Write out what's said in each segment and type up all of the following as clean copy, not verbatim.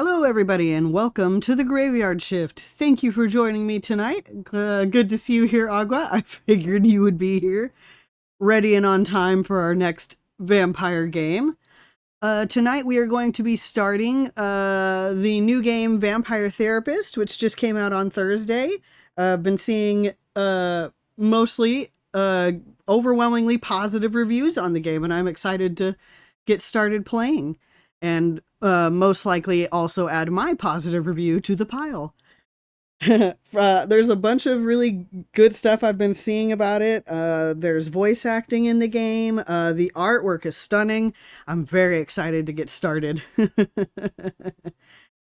Hello, everybody, and welcome to the Graveyard Shift. Thank you for joining me tonight. Good to see you here, Agua. I figured you would be here, ready and on time for our next vampire game. Tonight we are going to be starting the new game Vampire Therapist, which just came out on Thursday. I've been seeing mostly overwhelmingly positive reviews on the game, and I'm excited to get started playing. And most likely also add my positive review to the pile. There's a bunch of really good stuff I've been seeing about it. There's voice acting in the game. The artwork is stunning. I'm very excited to get started.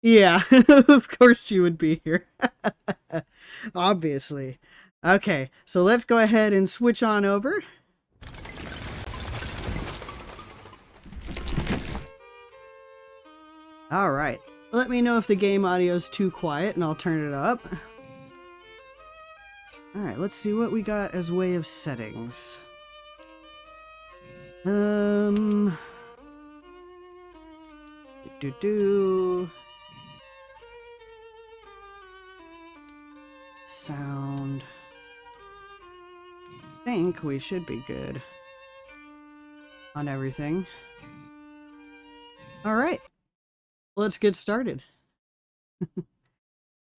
Yeah, of course you would be here. Obviously. Okay, so let's go ahead and switch on over. All right. Let me know if the game audio is too quiet and I'll turn it up. All right, let's see what we got as way of settings. Sound. I think we should be good on everything. All right. Let's get started.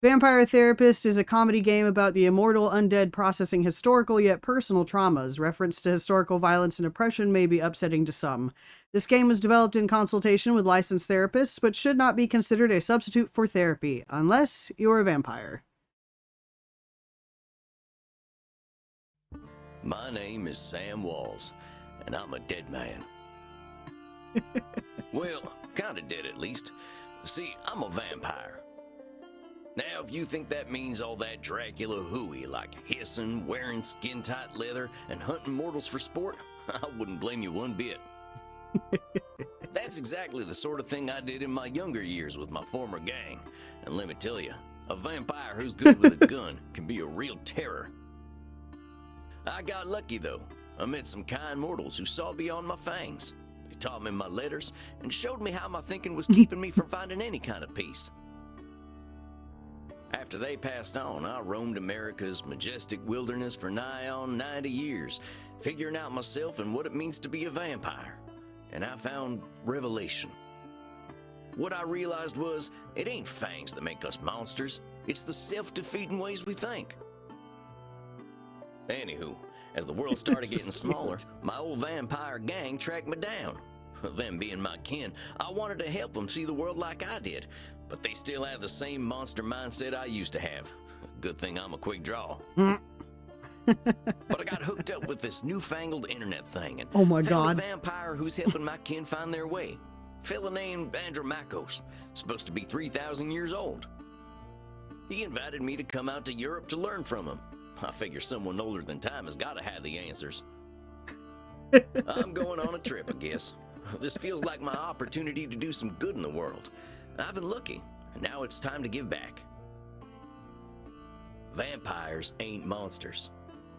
Vampire Therapist is a comedy game about the immortal undead processing historical yet personal traumas. Reference to historical violence and oppression may be upsetting to some. This game was developed in consultation with licensed therapists, but should not be considered a substitute for therapy, unless you're a vampire. My name is Sam Walls, and I'm a dead man. Well, kinda dead at least. See, I'm a vampire. Now, if you think that means all that Dracula hooey, like hissing, wearing skin-tight leather, and hunting mortals for sport, I wouldn't blame you one bit. That's exactly the sort of thing I did in my younger years with my former gang. And let me tell you, a vampire who's good with a gun can be a real terror. I got lucky, though. I met some kind mortals who saw beyond my fangs. They taught me my letters and showed me how my thinking was keeping me from finding any kind of peace. After they passed on, I roamed America's majestic wilderness for nigh on 90 years, figuring out myself and what it means to be a vampire. And I found revelation. What I realized was, it ain't fangs that make us monsters, it's the self-defeating ways we think. Anywho, as the world started getting smaller, my old vampire gang tracked me down. Them being my kin, I wanted to help them see the world like I did, but they still have the same monster mindset I used to have. Good thing I'm a quick draw. But I got hooked up with this newfangled internet thing and oh my found God. a vampire who's helping my kin find their way. Fella named Andromachos, supposed to be 3,000 years old. He invited me to come out to Europe to learn from him. I figure someone older than time has got to have the answers. I'm going on a trip, I guess. This feels like my opportunity to do some good in the world. I've been lucky, and now it's time to give back. Vampires ain't monsters.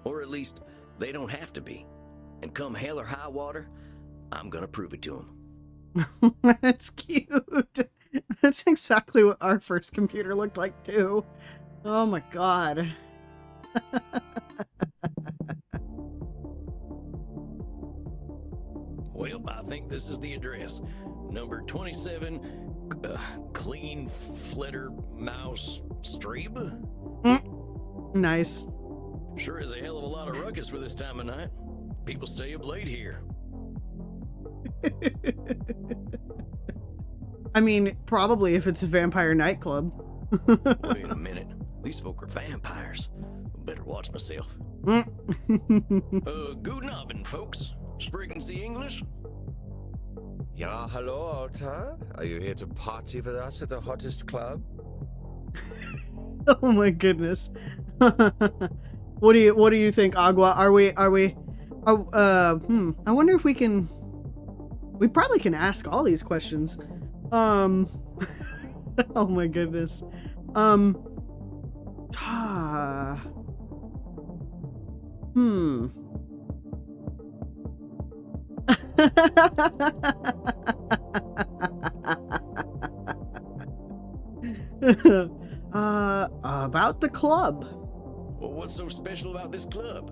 Or at least, they don't have to be. And come hell or high water, I'm gonna prove it to them. That's cute. That's exactly what our first computer looked like, too. Oh my God. Well, I think this is the address. Number 27, Clean Flitter Mouse Streeb. Nice. Sure is a hell of a lot of ruckus for this time of night. People stay up late here. I mean, probably if it's a vampire nightclub. Wait a minute. These folk are vampires. Better watch myself. Guten Abend, folks. Sprechen Sie English? Ja, hello, Alta. Are you here to party with us at the hottest club? Oh my goodness. What do you think, Agua? I wonder if we probably can ask all these questions. Oh my goodness. About the club. Well, what's so special about this club?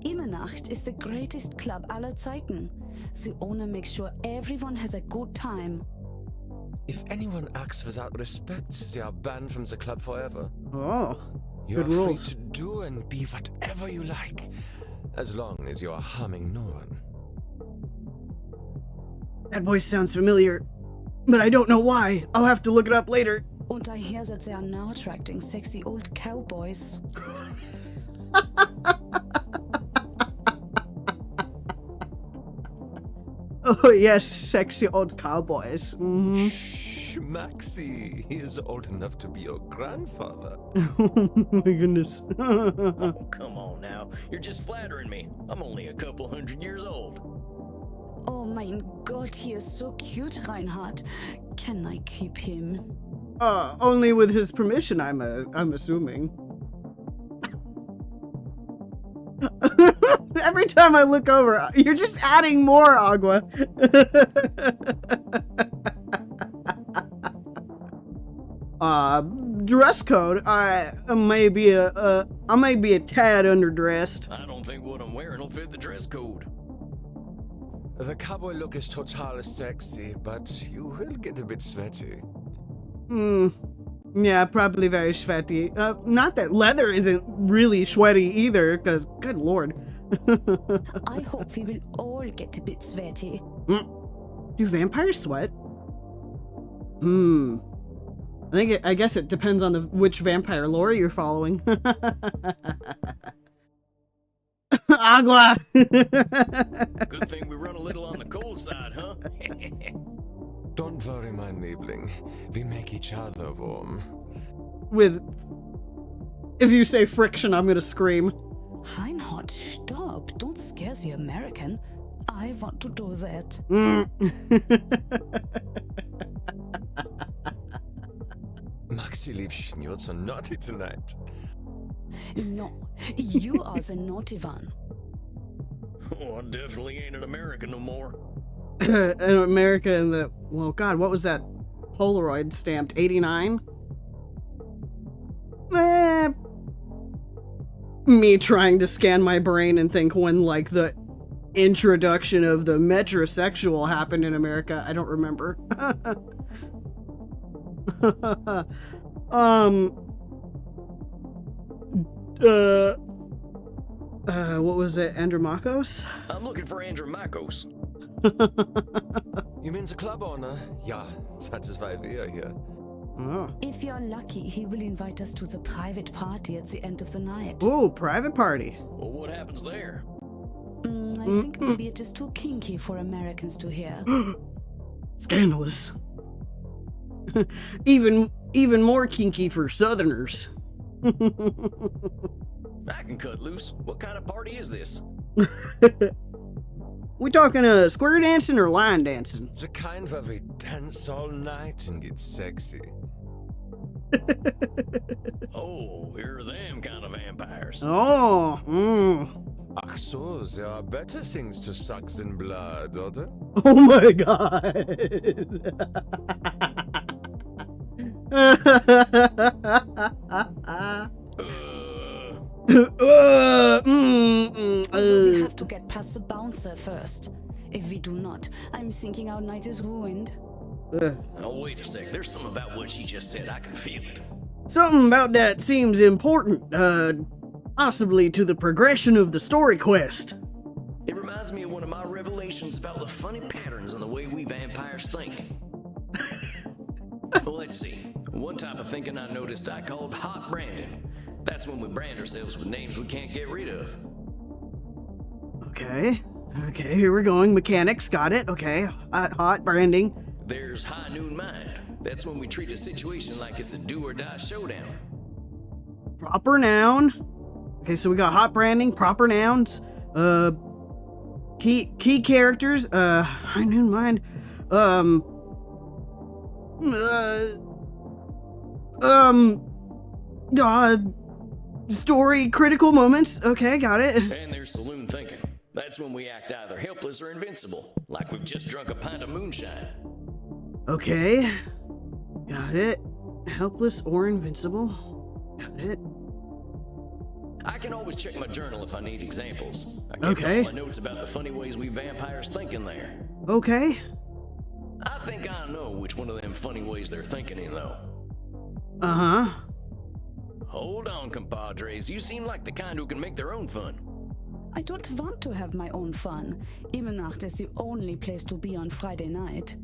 Immernacht is the greatest club aller Zeiten. The owner makes sure everyone has a good time. If anyone acts without respect, they are banned from the club forever. Oh, You are good rules. free to do and be whatever you like, as long as you are harming no one. That voice sounds familiar, but I don't know why. I'll have to look it up later. Und I hear that they are now attracting sexy old cowboys. Oh, yes, sexy old cowboys. Mhm. Shh, Maxie, he is old enough to be your grandfather. Oh my goodness. Oh, come on now. You're just flattering me. I'm only a couple 100 years old. Oh mein Gott, he is so cute, Reinhard. Can I keep him? Only with his permission, I'm assuming. Every time I look over, you're just adding more, Agua. Dress code. I may be a tad underdressed. I don't think what I'm wearing will fit the dress code. The cowboy look is totally sexy, but you will get a bit sweaty. Yeah, probably very sweaty. Not that leather isn't really sweaty either, because good lord. I hope we will all get a bit sweaty. Do vampires sweat? I guess it depends on which vampire lore you're following. Agua. Good thing we run a little on the cold side, huh? Don't worry, my Liebling. We make each other warm. If you say friction, I'm gonna scream. Reinhard, stop. Don't scare the American. I want to do that. Maxi Liebchen, you're so naughty tonight. No, you are the naughty one. Oh, I definitely ain't an American no more. In America in the, well, God, what was that Polaroid stamped? 89? Me trying to scan my brain and think when, like, the introduction of the metrosexual happened in America. I don't remember. What was it? Andromachos? I'm looking for Andromachos. You mean the club owner? Ja, that is why we are here. Oh. If you're lucky, he will invite us to the private party at the end of the night. Ooh, private party. Well, what happens there? I think maybe it is too kinky for Americans to hear. Scandalous. even more kinky for Southerners. I can cut loose. What kind of party is this? We talking square dancing or line dancing? The kind where we dance all night and get sexy. Oh, here are them kind of vampires. Oh, Ach so, there are better things to suck than blood, oder? Oh my god. Also, we have to get past the bouncer first. If we do not, I'm thinking our night is ruined. Oh, wait a sec. There's something about what she just said. I can feel it. Something about that seems important, possibly to the progression of the story quest. It reminds me of one of my revelations about the funny patterns in the way we vampires think. Well, let's see. One type of thinking I noticed I called hot branding. That's when we brand ourselves with names we can't get rid of. Okay, here we're going. Mechanics, got it. Okay, hot branding. There's high noon mind. That's when we treat a situation like it's a do or die showdown. Proper noun. Okay, so we got hot branding, proper nouns, key characters, high noon mind, story critical moments. Okay, got it. And there's saloon thinking. That's when we act either helpless or invincible, like we've just drunk a pint of moonshine. Okay, Got it. Helpless or invincible. Got it. I can always check my journal if I need examples. I kept Okay. all my notes about the funny ways we vampires think in there. Okay. I think I know which one of them funny ways they're thinking in, though. Uh-huh. Hold on, compadres. You seem like the kind who can make their own fun. I don't want to have my own fun. Immernacht is the only place to be on Friday night.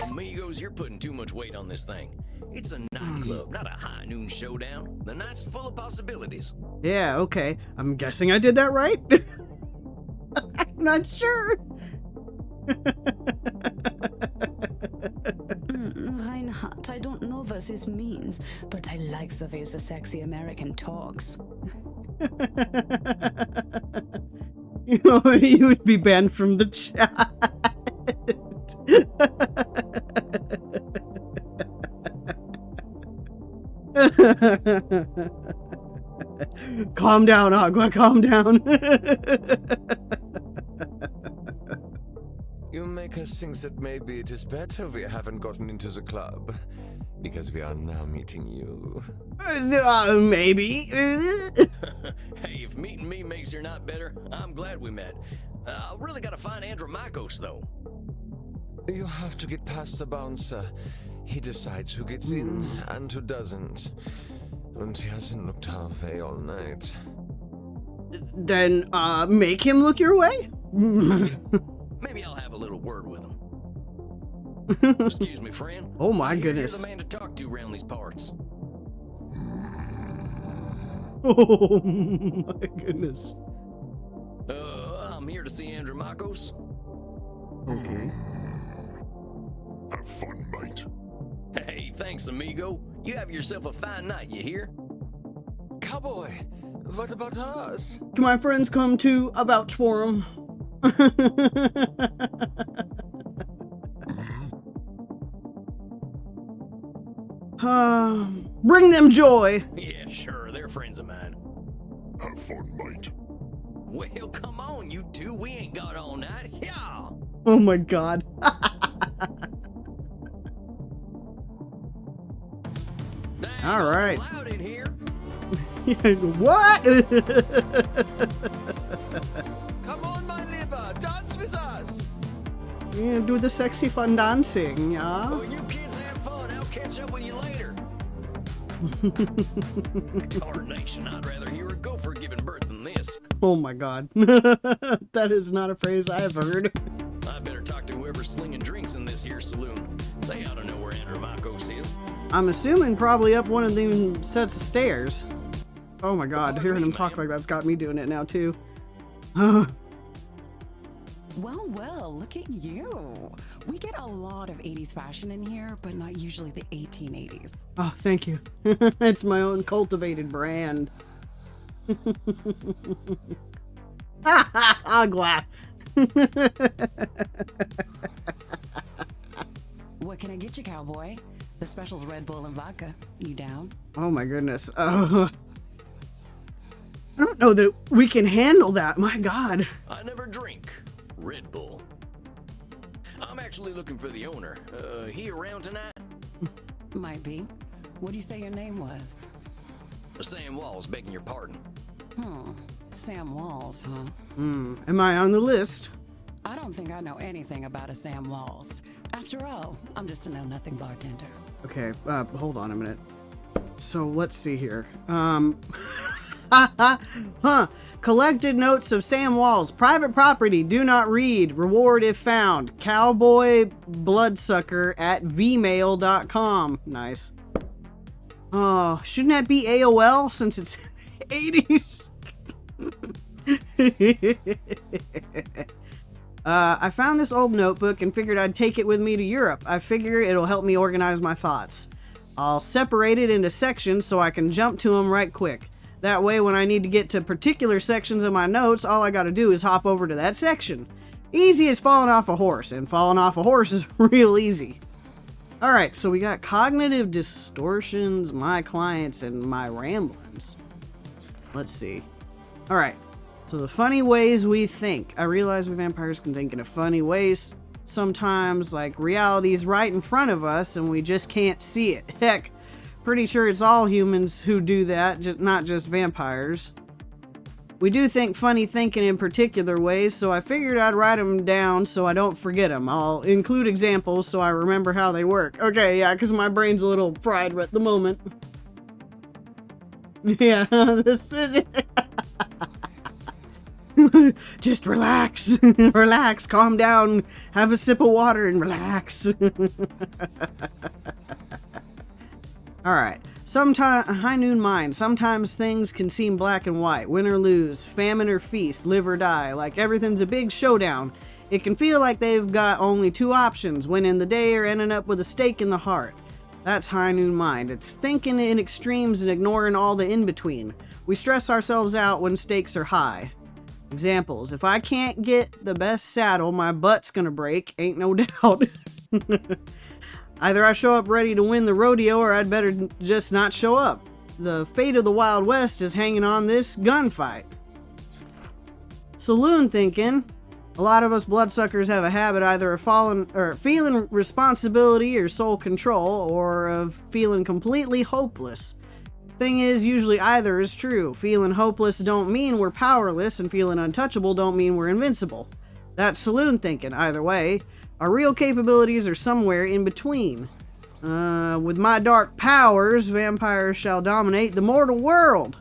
Amigos, you're putting too much weight on this thing. It's a nightclub, not a high noon showdown. The night's full of possibilities. Yeah, okay. I'm guessing I did that right? I'm not sure. Reinhardt, I don't know what this means, but I like the way the sexy American talks. You know, you would be banned from the chat. Calm down, Agua, calm down. You make us think that maybe it is better we haven't gotten into the club, because we are now meeting you. Maybe. Hey, if meeting me makes your night better, I'm glad we met. I really gotta find Andromachos, though. You have to get past the bouncer. He decides who gets in and who doesn't. And he hasn't looked our way all night. Then, make him look your way? Maybe I'll have a little word with him. Excuse me, friend. Oh my You're goodness. the man to talk to around these parts. Oh my goodness. I'm here to see Andromachos. Okay. Have fun, mate. Hey, thanks, amigo. You have yourself a fine night, you hear? Cowboy, what about us? Can my friends come too? I vouch for them. Bring them joy. Yeah, sure, they're friends of mine. Have fun, mate. Well, come on, you two. We ain't got all night. Yeah. Oh my god. All right. Loud in here. What? Come on, my liver, dance with us! Yeah, do the sexy fun dancing, yeah? Well, you kids have fun. I'll catch up with you later. Tarnation, I'd rather hear a gopher giving birth than this. Oh my god. That is not a phrase I have heard. I better talk to whoever's slinging drinks in this here saloon. They ought to know where Andromachos is. I'm assuming probably up one of them sets of stairs. Oh my god, hearing him talk like that's got me doing it now too. Well, well, look at you. We get a lot of 80s fashion in here, but not usually the 1880s. Oh, thank you. It's my own cultivated brand. Agua. What can I get you, cowboy? The special's Red Bull and vodka. You down? Oh my goodness. I don't know that we can handle that. My god. I never drink Red Bull. I'm actually looking for the owner. He around tonight? Might be. What do you say your name was? Sam Walls, begging your pardon. Sam Walls, huh? Am I on the list? I don't think I know anything about a Sam Walls. After all, I'm just a know-nothing bartender. Okay, hold on a minute. So let's see here. Collected notes of Sam Walls. Private property. Do not read. Reward if found. Cowboy bloodsucker at vmail.com. Nice. Oh, shouldn't that be AOL since it's in the 80s? I found this old notebook and figured I'd take it with me to Europe. I figure it'll help me organize my thoughts. I'll separate it into sections so I can jump to them right quick. That way, when I need to get to particular sections of my notes, all I gotta do is hop over to that section. Easy as falling off a horse, and falling off a horse is real easy. Alright, so we got cognitive distortions, my clients, and my ramblings. Let's see. Alright, so the funny ways we think. I realize we vampires can think in funny ways. sometimes like reality's right in front of us and we just can't see it. Heck, pretty sure it's all humans who do that, not just vampires. We do think funny thinking in particular ways, so I figured I'd write them down so I don't forget them. I'll include examples so I remember how they work. Okay, yeah, because my brain's a little fried at the moment. Yeah, this is just relax. Relax, calm down, have a sip of water and relax. Alright, high noon mind. Sometimes things can seem black and white, win or lose, famine or feast, live or die, like everything's a big showdown. It can feel like they've got only two options, winning the day or ending up with a stake in the heart. That's high noon mind. It's thinking in extremes and ignoring all the in-between. We stress ourselves out when stakes are high. Examples: if I can't get the best saddle, my butt's gonna break, ain't no doubt. Either I show up ready to win the rodeo or I'd better just not show up. The fate of the Wild West is hanging on this gunfight. Saloon thinking. A lot of us bloodsuckers have a habit either of feeling responsibility or soul control, or of feeling completely hopeless. Thing is, usually either is true. Feeling hopeless don't mean we're powerless, and feeling untouchable don't mean we're invincible. That's saloon thinking, either way. Our real capabilities are somewhere in between. With my dark powers, vampires shall dominate the mortal world.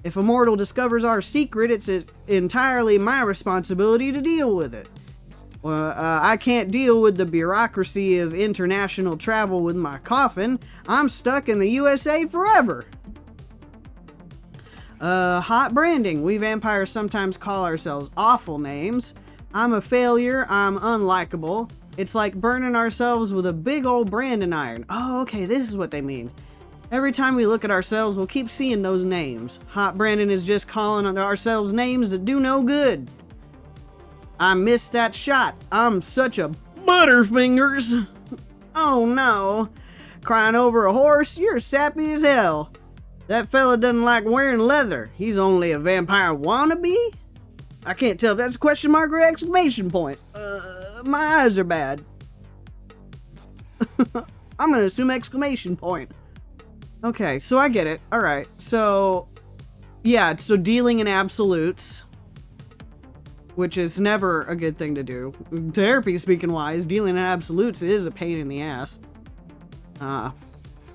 If a mortal discovers our secret, it's entirely my responsibility to deal with it. I can't deal with the bureaucracy of international travel with my coffin. I'm stuck in the USA forever. Hot branding. We vampires sometimes call ourselves awful names. I'm a failure. I'm unlikable. It's like burning ourselves with a big old branding iron. Oh, okay, this is what they mean. Every time we look at ourselves, we'll keep seeing those names. Hot branding is just calling ourselves names that do no good. I missed that shot. I'm such a butterfingers. Oh no. Crying over a horse? You're sappy as hell. That fella doesn't like wearing leather. He's only a vampire wannabe? I can't tell if that's a question mark or exclamation point. My eyes are bad. I'm gonna assume exclamation point. Okay, so I get it. Alright, so... yeah, so dealing in absolutes, which is never a good thing to do. Therapy speaking wise, dealing in absolutes is a pain in the ass.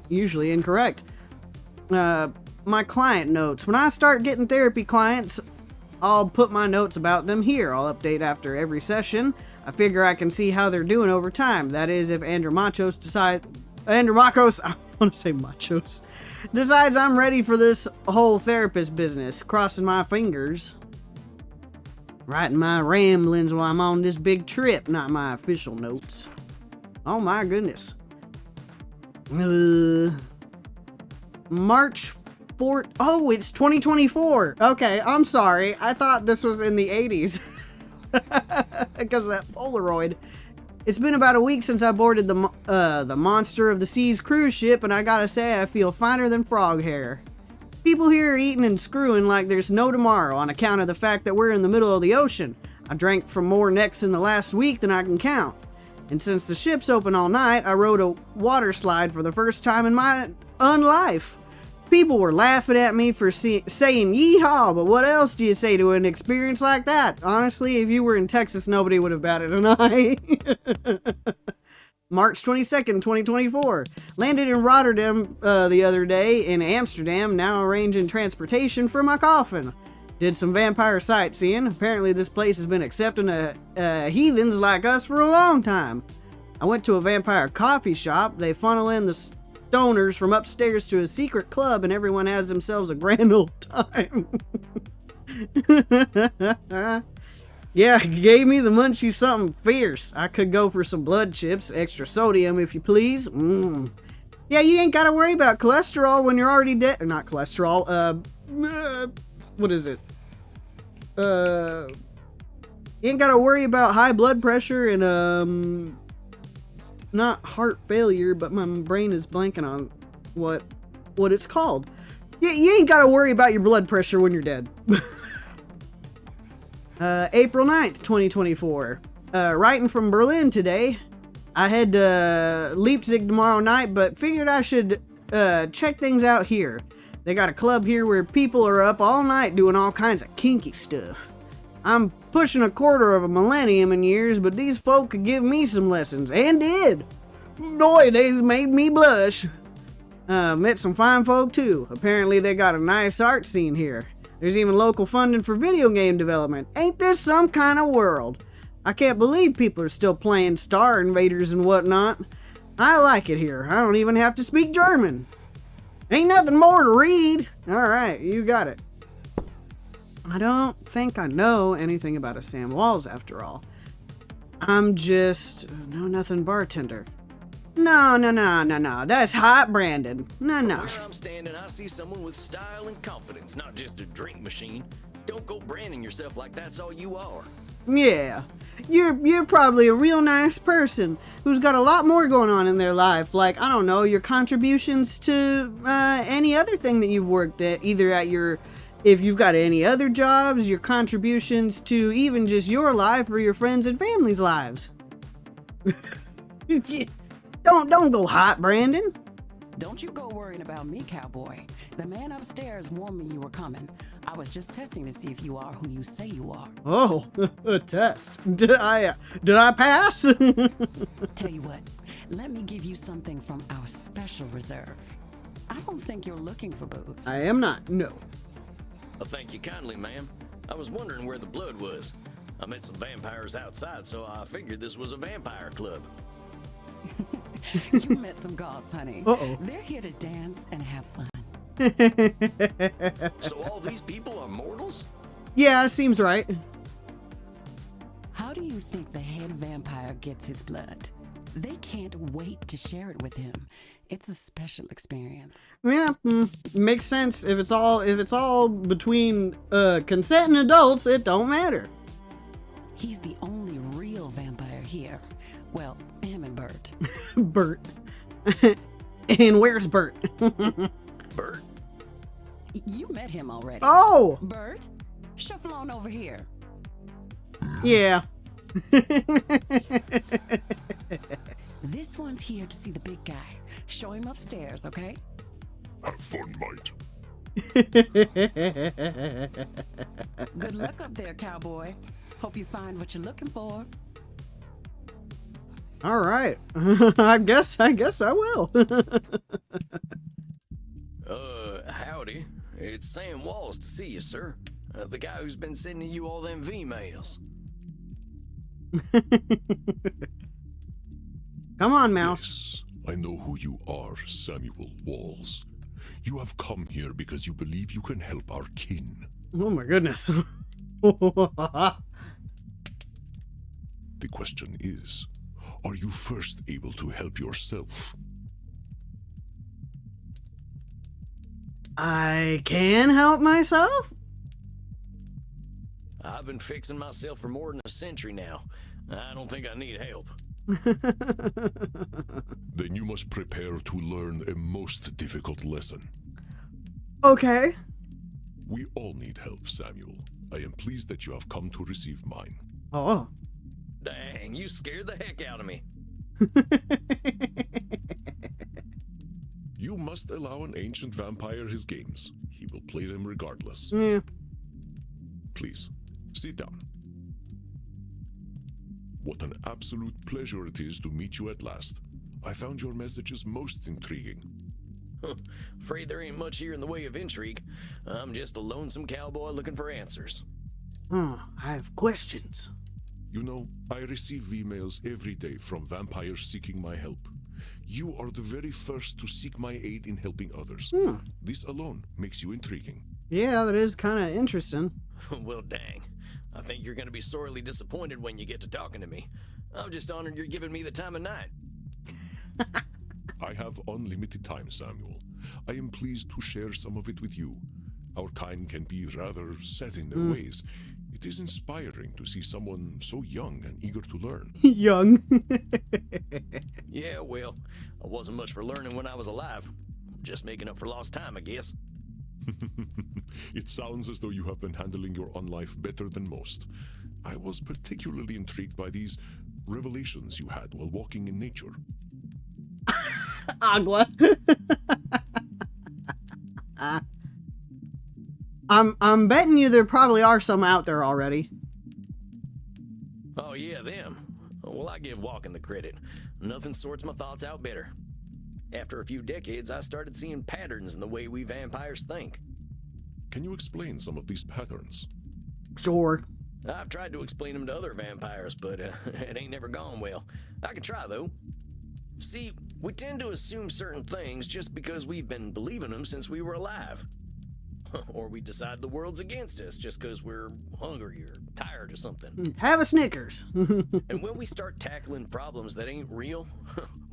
Usually incorrect. My client notes. When I start getting therapy clients, I'll put my notes about them here. I'll update after every session. I figure I can see how they're doing over time. That is, if Andromachos I want to say machos, decides I'm ready for this whole therapist business. Crossing my fingers. Writing my ramblings while I'm on this big trip, not my official notes. Oh my goodness. March 4th. Oh, it's 2024. Okay, I'm sorry. I thought this was in the 80s. Because of that Polaroid. It's been about a week since I boarded the Monster of the Seas cruise ship, and I gotta say I feel finer than frog hair. People here are eating and screwing like there's no tomorrow on account of the fact that we're in the middle of the ocean. I drank from more necks in the last week than I can count. And since the ship's open all night, I rode a water slide for the first time in my life. People were laughing at me for saying yeehaw, but what else do you say to an experience like that? Honestly, if you were in Texas, nobody would have batted an eye. March 22nd, 2024. Landed in Rotterdam the other day, in Amsterdam, now arranging transportation for my coffin. Did some vampire sightseeing. Apparently this place has been accepting heathens like us for a long time. I went to a vampire coffee shop. They funnel in the stoners from upstairs to a secret club, and everyone has themselves a grand old time. Yeah, gave me the munchies something fierce. I could go for some blood chips, extra sodium if you please. Yeah, you ain't gotta worry about cholesterol when you're already dead. Not cholesterol, what is it? You ain't gotta worry about high blood pressure and, not heart failure, but my brain is blanking on what it's called. You ain't gotta worry about your blood pressure when you're dead. April 9th, 2024. writing from Berlin today. I head to Leipzig tomorrow night, but figured I should check things out here. They got a club here where people are up all night doing all kinds of kinky stuff. I'm pushing a quarter of a millennium in years, but these folk could give me some lessons, and did. Boy, they made me blush. Met some fine folk too. Apparently they got a nice art scene here. There's even local funding for video game development. Ain't this some kind of world? I can't believe people are still playing Star Invaders and whatnot. I like it here. I don't even have to speak German. Ain't nothing more to read. Alright, you got it. I don't think I know anything about a Sam Walls after all. I'm just nothing bartender. No. That's hot Brandon. No. Where I'm standing, I see someone with style and confidence, not just a drink machine. Don't go branding yourself like that's all you are. Yeah. You're probably a real nice person who's got a lot more going on in their life, like, I don't know, your contributions to any other thing that you've worked at, either at your, if you've got any other jobs, your contributions to even just your life or your friends and family's lives. Don't go hot, Brandon. Don't you go worrying about me, cowboy. The man upstairs warned me you were coming. I was just testing to see if you are who you say you are. Oh, a test. Did I pass? Tell you what, let me give you something from our special reserve. I don't think you're looking for booze. I am not, no. Well, thank you kindly, ma'am. I was wondering where the blood was. I met some vampires outside, so I figured this was a vampire club. You met some gods, honey. Uh-oh. They're here to dance and have fun. So all these people are mortals? Yeah, seems right. How do you think the head vampire gets his blood? They can't wait to share it with him. It's a special experience. Yeah, makes sense. If it's all between consenting adults, it don't matter. He's the only real vampire here. Well, him and Bert. Bert. And where's Bert? Bert? You met him already. Oh! Bert, shuffle on over here. Yeah. This one's here to see the big guy. Show him upstairs, okay? Have fun, mate. Good luck up there, cowboy. Hope you find what you're looking for. All right. I guess I will. Howdy. It's Sam Walls to see you, sir. The guy who's been sending you all them V-mails. Come on, Mouse. Yes, I know who you are, Samuel Walls. You have come here because you believe you can help our kin. Oh my goodness. The question is, are you first able to help yourself? I can help myself? I've been fixing myself for more than a century now. I don't think I need help. Then you must prepare to learn a most difficult lesson. Okay. We all need help, Samuel. I am pleased that you have come to receive mine. Oh. Dang, you scared the heck out of me. You must allow an ancient vampire his games. He will play them regardless. Yeah. Please, sit down. What an absolute pleasure it is to meet you at last. I found your messages most intriguing. Afraid there ain't much here in the way of intrigue. I'm just a lonesome cowboy looking for answers. I have questions. You know, I receive emails every day from vampires seeking my help. You are the very first to seek my aid in helping others. This alone makes you intriguing. Yeah, that is kind of interesting. Well, dang. I think you're going to be sorely disappointed when you get to talking to me. I'm just honored you're giving me the time of night. I have unlimited time, Samuel. I am pleased to share some of it with you. Our kind can be rather set in their ways. It is inspiring to see someone so young and eager to learn. Young. Yeah, well, I wasn't much for learning when I was alive. Just making up for lost time, I guess. It sounds as though you have been handling your own life better than most. I was particularly intrigued by these revelations you had while walking in nature. Agua. I'm betting you there probably are some out there already. Oh, yeah, them. Well, I give walking the credit. Nothing sorts my thoughts out better. After a few decades, I started seeing patterns in the way we vampires think. Can you explain some of these patterns? Sure. I've tried to explain them to other vampires, but it ain't never gone well. I can try, though. See, we tend to assume certain things just because we've been believing them since we were alive. Or we decide the world's against us just because we're hungry or tired or something. Have a Snickers. And when we start tackling problems that ain't real,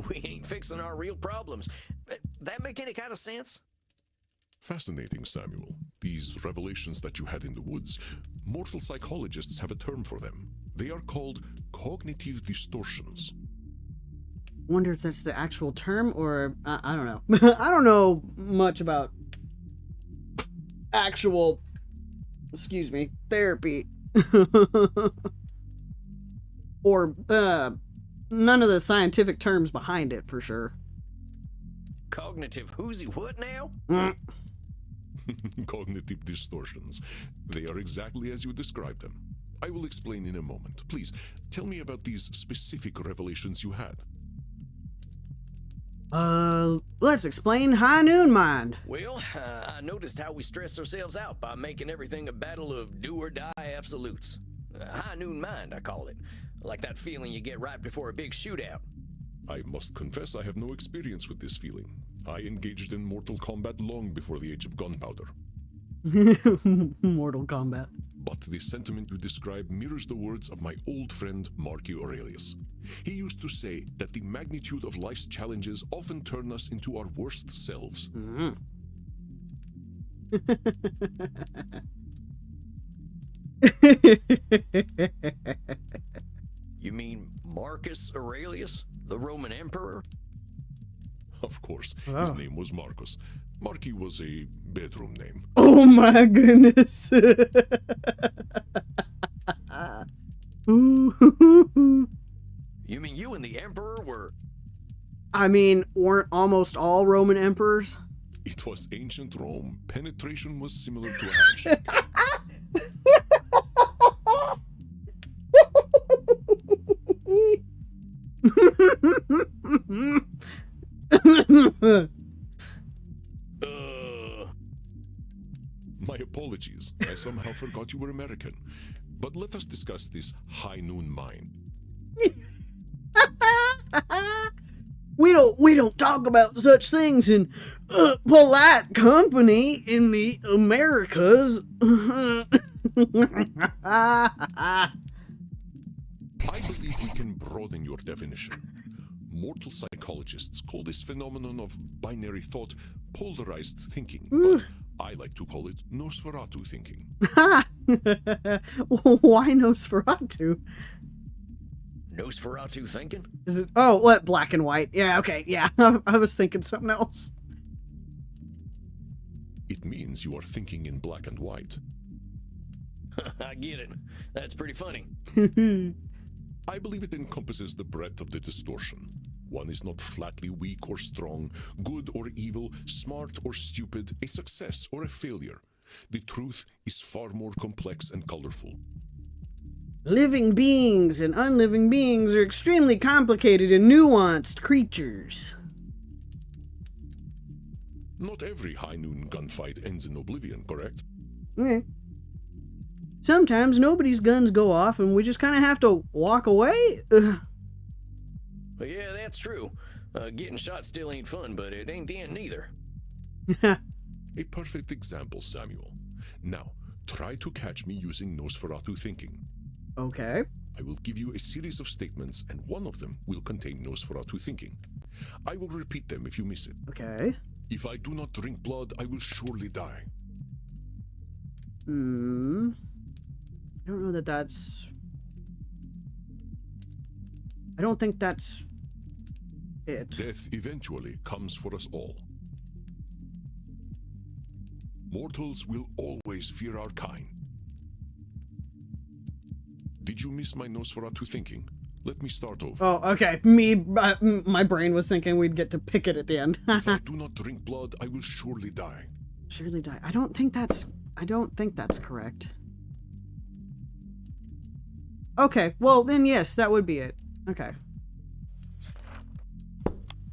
we ain't fixing our real problems. That make any kind of sense? Fascinating, Samuel. These revelations that you had in the woods, mortal psychologists have a term for them. They are called cognitive distortions. Wonder if that's the actual term or I don't know. I don't know much about actual, therapy. Or none of the scientific terms behind it for sure. Cognitive whoozy what now? Cognitive distortions. They are exactly as you described them. I will explain in a moment. Please, tell me about these specific revelations you had. Let's explain High Noon Mind. Well, I noticed how we stress ourselves out by making everything a battle of do or die absolutes. High noon mind, I call it. Like that feeling you get right before a big shootout. I must confess I have no experience with this feeling. I engaged in mortal combat long before the age of gunpowder. Mortal Kombat. But the sentiment you describe mirrors the words of my old friend Marcus Aurelius. He used to say that the magnitude of life's challenges often turn us into our worst selves. You mean Marcus Aurelius, the Roman emperor? Of course, his name was Marcus. Marky was a bedroom name. Oh my goodness. You mean you and the emperor were... I mean, weren't almost all Roman emperors? It was ancient Rome. Penetration was similar to a handshake. My apologies. I somehow forgot you were American. But let us discuss this high noon mind. We don't talk about such things in polite company in the Americas. I believe we can broaden your definition. Mortal psychologists call this phenomenon of binary thought polarized thinking, but I like to call it Nosferatu thinking. Why Nosferatu? Nosferatu thinking? Is it? Oh, what? Black and white. Yeah, okay, yeah. I was thinking something else. It means you are thinking in black and white. I get it. That's pretty funny. I believe it encompasses the breadth of the distortion. One is not flatly weak or strong, good or evil, smart or stupid, a success or a failure. The truth is far more complex and colorful. Living beings and unliving beings are extremely complicated and nuanced creatures. Not every high noon gunfight ends in oblivion, correct? Okay. Sometimes nobody's guns go off and we just kind of have to walk away. Well, yeah, that's true. Getting shot still ain't fun, but it ain't the end neither. A perfect example, Samuel. Now, try to catch me using Nosferatu thinking. Okay. I will give you a series of statements, and one of them will contain Nosferatu thinking. I will repeat them if you miss it. Okay. If I do not drink blood, I will surely die. I don't know that that's... I don't think that's it. Death eventually comes for us all. Mortals will always fear our kind. Did you miss my Nosferatu thinking? Let me start over. Oh, okay. My brain was thinking we'd get to pick it at the end. If I do not drink blood, I will surely die. Surely die. I don't think that's correct. Okay, well then yes, that would be it. Okay.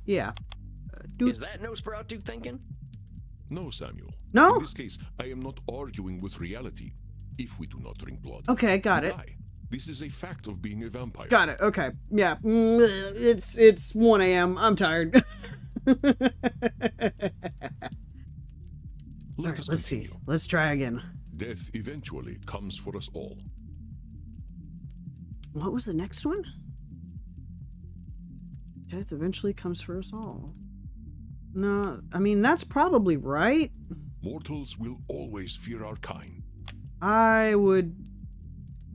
Yeah. Is that Nosferatu thinking? No, Samuel. No? In this case, I am not arguing with reality. If we do not drink blood, Okay, got we it. die. This is a fact of being a vampire. Got it. Okay. Yeah. It's 1 a.m. I'm tired. Let Alright, us let's see. continue. Let's try again. Death eventually comes for us all. What was the next one? Death eventually comes for us all. No, I mean, that's probably right. Mortals will always fear our kind. I would...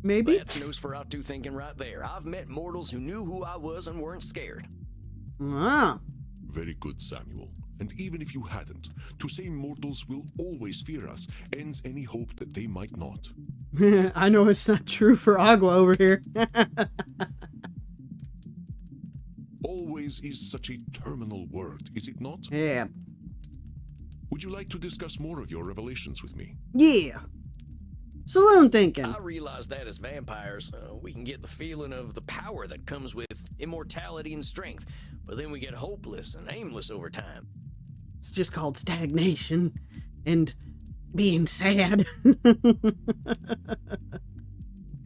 Maybe? That's Nosferatu thinking right there. I've met mortals who knew who I was and weren't scared. Ah. Very good, Samuel. And even if you hadn't, to say mortals will always fear us ends any hope that they might not. I know it's not true for Agua over here. Always is such a terminal word, is it not? Yeah. Would you like to discuss more of your revelations with me? Yeah. Saloon thinking. I realize that as vampires, we can get the feeling of the power that comes with immortality and strength, but then we get hopeless and aimless over time. It's just called stagnation and being sad.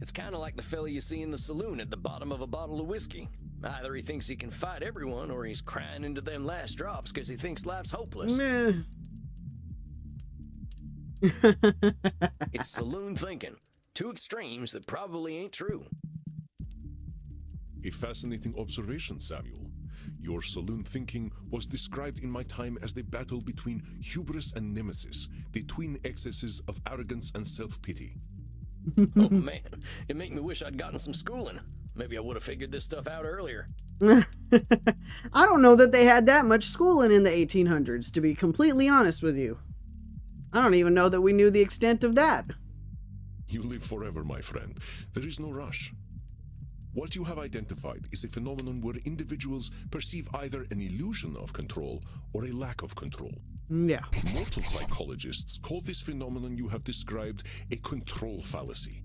It's kind of like the fella you see in the saloon at the bottom of a bottle of whiskey. Either he thinks he can fight everyone, or he's crying into them last drops because he thinks life's hopeless. Meh. It's saloon thinking. Two extremes that probably ain't true. A fascinating observation, Samuel. Your saloon thinking was described in my time as the battle between hubris and nemesis, the twin excesses of arrogance and self-pity. Oh man, it make me wish I'd gotten some schooling. Maybe I would have figured this stuff out earlier. I don't know that they had that much schooling in the 1800s, to be completely honest with you. I don't even know that we knew the extent of that. You live forever, my friend. There is no rush. What you have identified is a phenomenon where individuals perceive either an illusion of control or a lack of control. Yeah. Mortal psychologists call this phenomenon you have described a control fallacy.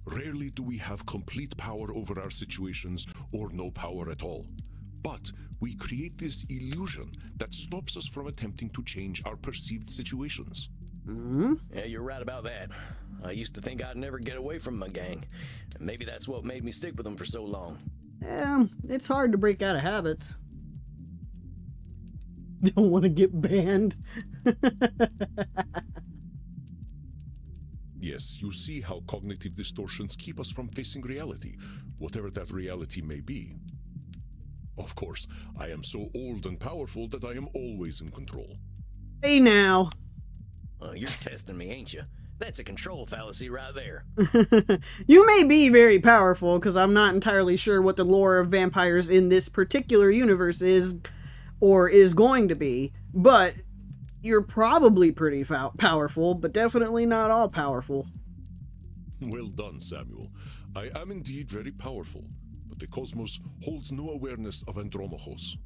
Rarely do we have complete power over our situations or no power at all. But we create this illusion that stops us from attempting to change our perceived situations. Yeah, you're right about that. I used to think I'd never get away from my gang. And maybe that's what made me stick with them for so long. It's hard to break out of habits. Don't want to get banned. Yes, you see how cognitive distortions keep us from facing reality, whatever that reality may be. Of course, I am so old and powerful that I am always in control. Hey now. You're testing me, ain't you? That's a control fallacy right there. You may be very powerful, because I'm not entirely sure what the lore of vampires in this particular universe is, or is going to be, but you're probably pretty powerful, but definitely not all powerful. Well done, Samuel. I am indeed very powerful, but the cosmos holds no awareness of Andromachos.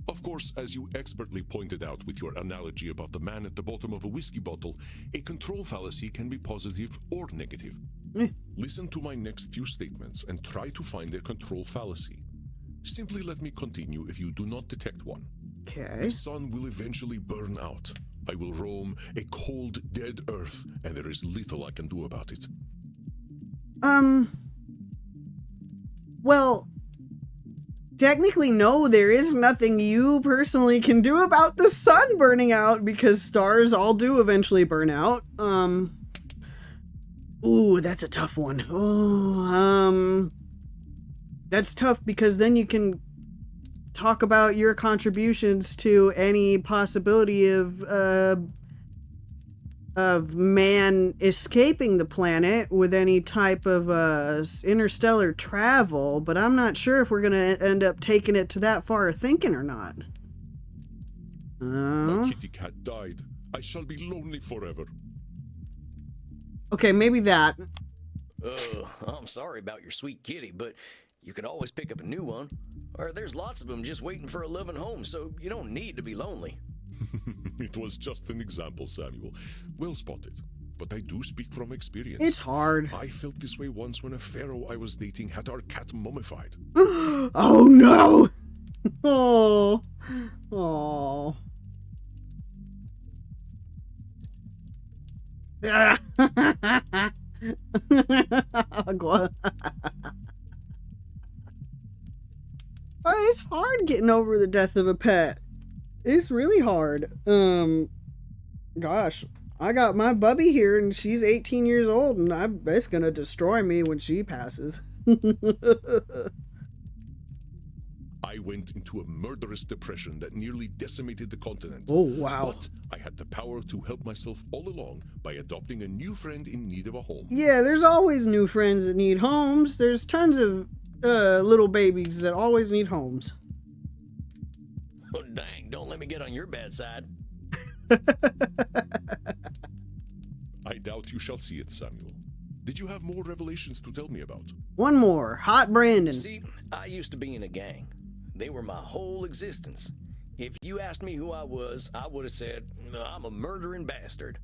Of course, as you expertly pointed out with your analogy about the man at the bottom of a whiskey bottle, a control fallacy can be positive or negative. Listen to my next few statements and try to find a control fallacy. Simply let me continue if you do not detect one. Okay. The sun will eventually burn out. I will roam a cold, dead earth, and there is little I can do about it. Well, technically, no, there is nothing you personally can do about the sun burning out, because stars all do eventually burn out. Ooh, that's a tough one. Oh, that's tough, because then you can talk about your contributions to any possibility of man escaping the planet with any type of interstellar travel, but I'm not sure if we're going to end up taking it to that far of thinking or not. My kitty cat died. I shall be lonely forever. Okay, maybe that. I'm sorry about your sweet kitty, but you can always pick up a new one. Or there's lots of them just waiting for a loving home, so you don't need to be lonely. It was just an example, Samuel. Well spotted. But I do speak from experience. It's hard. I felt this way once when a pharaoh I was dating had our cat mummified. Oh no! Oh. Oh. It's hard getting over the death of a pet. It's really hard. Gosh, I got my Bubby here and she's 18 years old and it's gonna destroy me when she passes. I went into a murderous depression that nearly decimated the continent. Oh, wow. But I had the power to help myself all along by adopting a new friend in need of a home. Yeah, there's always new friends that need homes. There's tons of little babies that always need homes. Oh, dang, don't let me get on your bad side. I doubt you shall see it, Samuel. Did you have more revelations to tell me about? One more. Hot Brandon. See, I used to be in a gang. They were my whole existence. If you asked me who I was, I would have said, I'm a murdering bastard.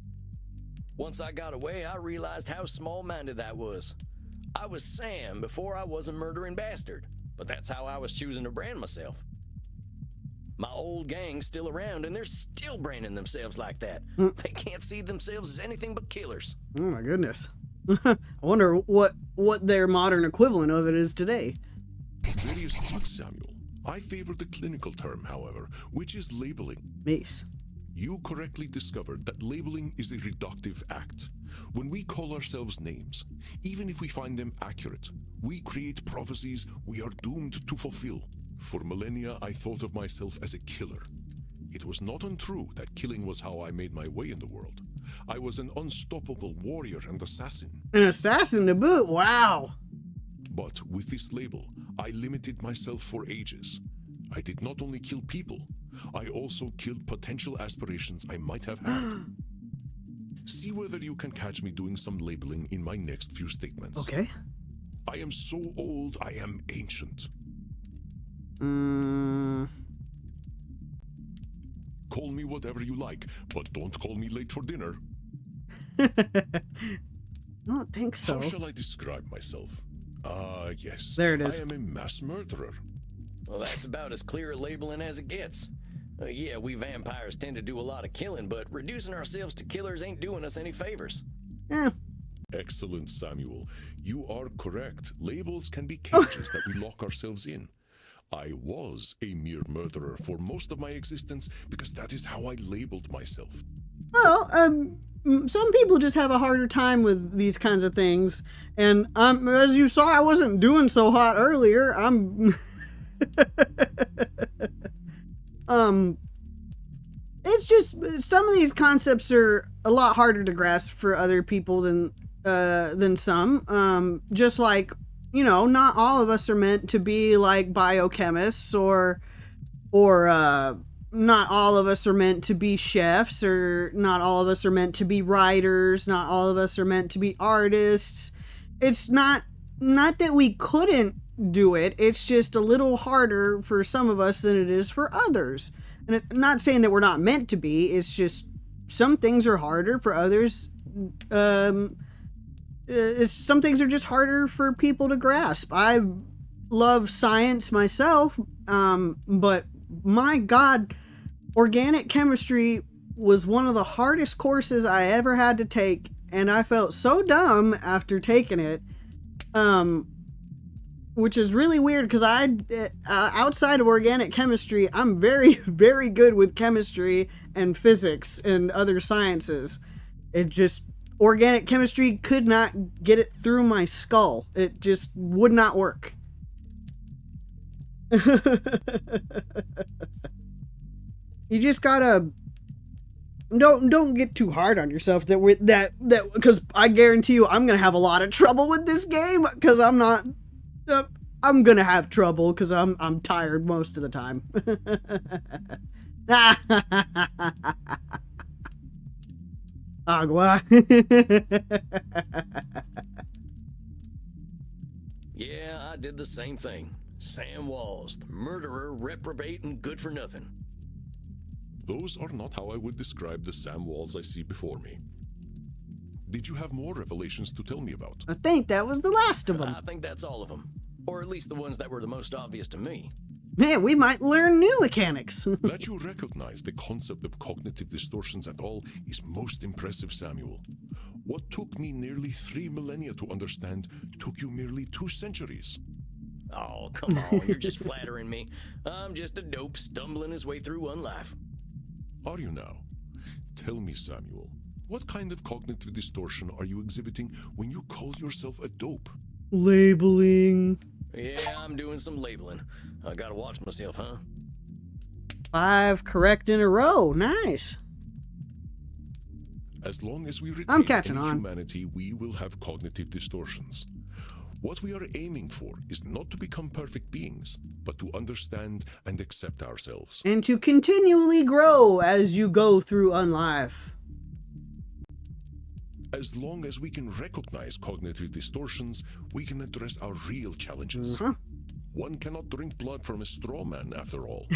Once I got away, I realized how small-minded that was. I was Sam before I was a murdering bastard, but that's how I was choosing to brand myself. My old gang's still around, and they're still branding themselves like that. They can't see themselves as anything but killers. Oh my goodness. I wonder what their modern equivalent of it is today. Very astute, Samuel. I favor the clinical term, however, which is labeling. Mace. You correctly discovered that labeling is a reductive act. When we call ourselves names, even if we find them accurate, we create prophecies we are doomed to fulfill. For millennia, I thought of myself as a killer. It was not untrue that killing was how I made my way in the world. I was an unstoppable warrior and assassin. An assassin to boot. Wow. But with this label, I limited myself for ages. I did not only kill people, I also killed potential aspirations I might have had. See whether you can catch me doing some labeling in my next few statements. Okay. I am so old, I am ancient. Call me whatever you like, but don't call me late for dinner. I don't think so. How shall I describe myself? Yes. There it is. I am a mass murderer. Well, that's about as clear a labeling as it gets. Yeah, we vampires tend to do a lot of killing, but reducing ourselves to killers ain't doing us any favors. Eh. Excellent, Samuel. You are correct. Labels can be cages that we lock ourselves in. I was a mere murderer for most of my existence because that is how I labeled myself. Well, some people just have a harder time with these kinds of things. And as you saw, I wasn't doing so hot earlier. It's just some of these concepts are a lot harder to grasp for other people than some. Just like, you know, not all of us are meant to be like biochemists or not all of us are meant to be chefs, or not all of us are meant to be writers, not all of us are meant to be artists. It's not that we couldn't do it, it's just a little harder for some of us than it is for others. And it's not saying that we're not meant to be, it's just some things are harder for others. Some things are just harder for people to grasp. I love science myself, but my God, organic chemistry was one of the hardest courses I ever had to take, and I felt so dumb after taking it, which is really weird because outside of organic chemistry, I'm very, very good with chemistry and physics and other sciences. It just, organic chemistry could not get it through my skull. It just would not work. You just gotta don't get too hard on yourself that because I guarantee you I'm gonna have a lot of trouble with this game because I'm gonna have trouble because I'm tired most of the time. Agua. Yeah, I did the same thing. Sam Walls, the murderer, reprobate, and good for nothing. Those are not how I would describe the Sam Walls I see before me. Did you have more revelations to tell me about? I think that was the last of them. I think that's all of them. Or at least the ones that were the most obvious to me. Man, we might learn new mechanics. That you recognize the concept of cognitive distortions at all is most impressive, Samuel. What took me nearly 3 millennia to understand took you merely 2 centuries. Oh, come on, you're just flattering me. I'm just a dope stumbling his way through one life. Are you now? Tell me, Samuel, what kind of cognitive distortion are you exhibiting when you call yourself a dope? Labeling. Yeah, I'm doing some labeling. I gotta watch myself, huh? 5 correct in a row. Nice. As long as we I'm retain catching any on. humanity, we will have cognitive distortions. What we are aiming for is not to become perfect beings, but to understand and accept ourselves. And to continually grow as you go through unlife. As long as we can recognize cognitive distortions, we can address our real challenges. Huh? One cannot drink blood from a straw man, after all.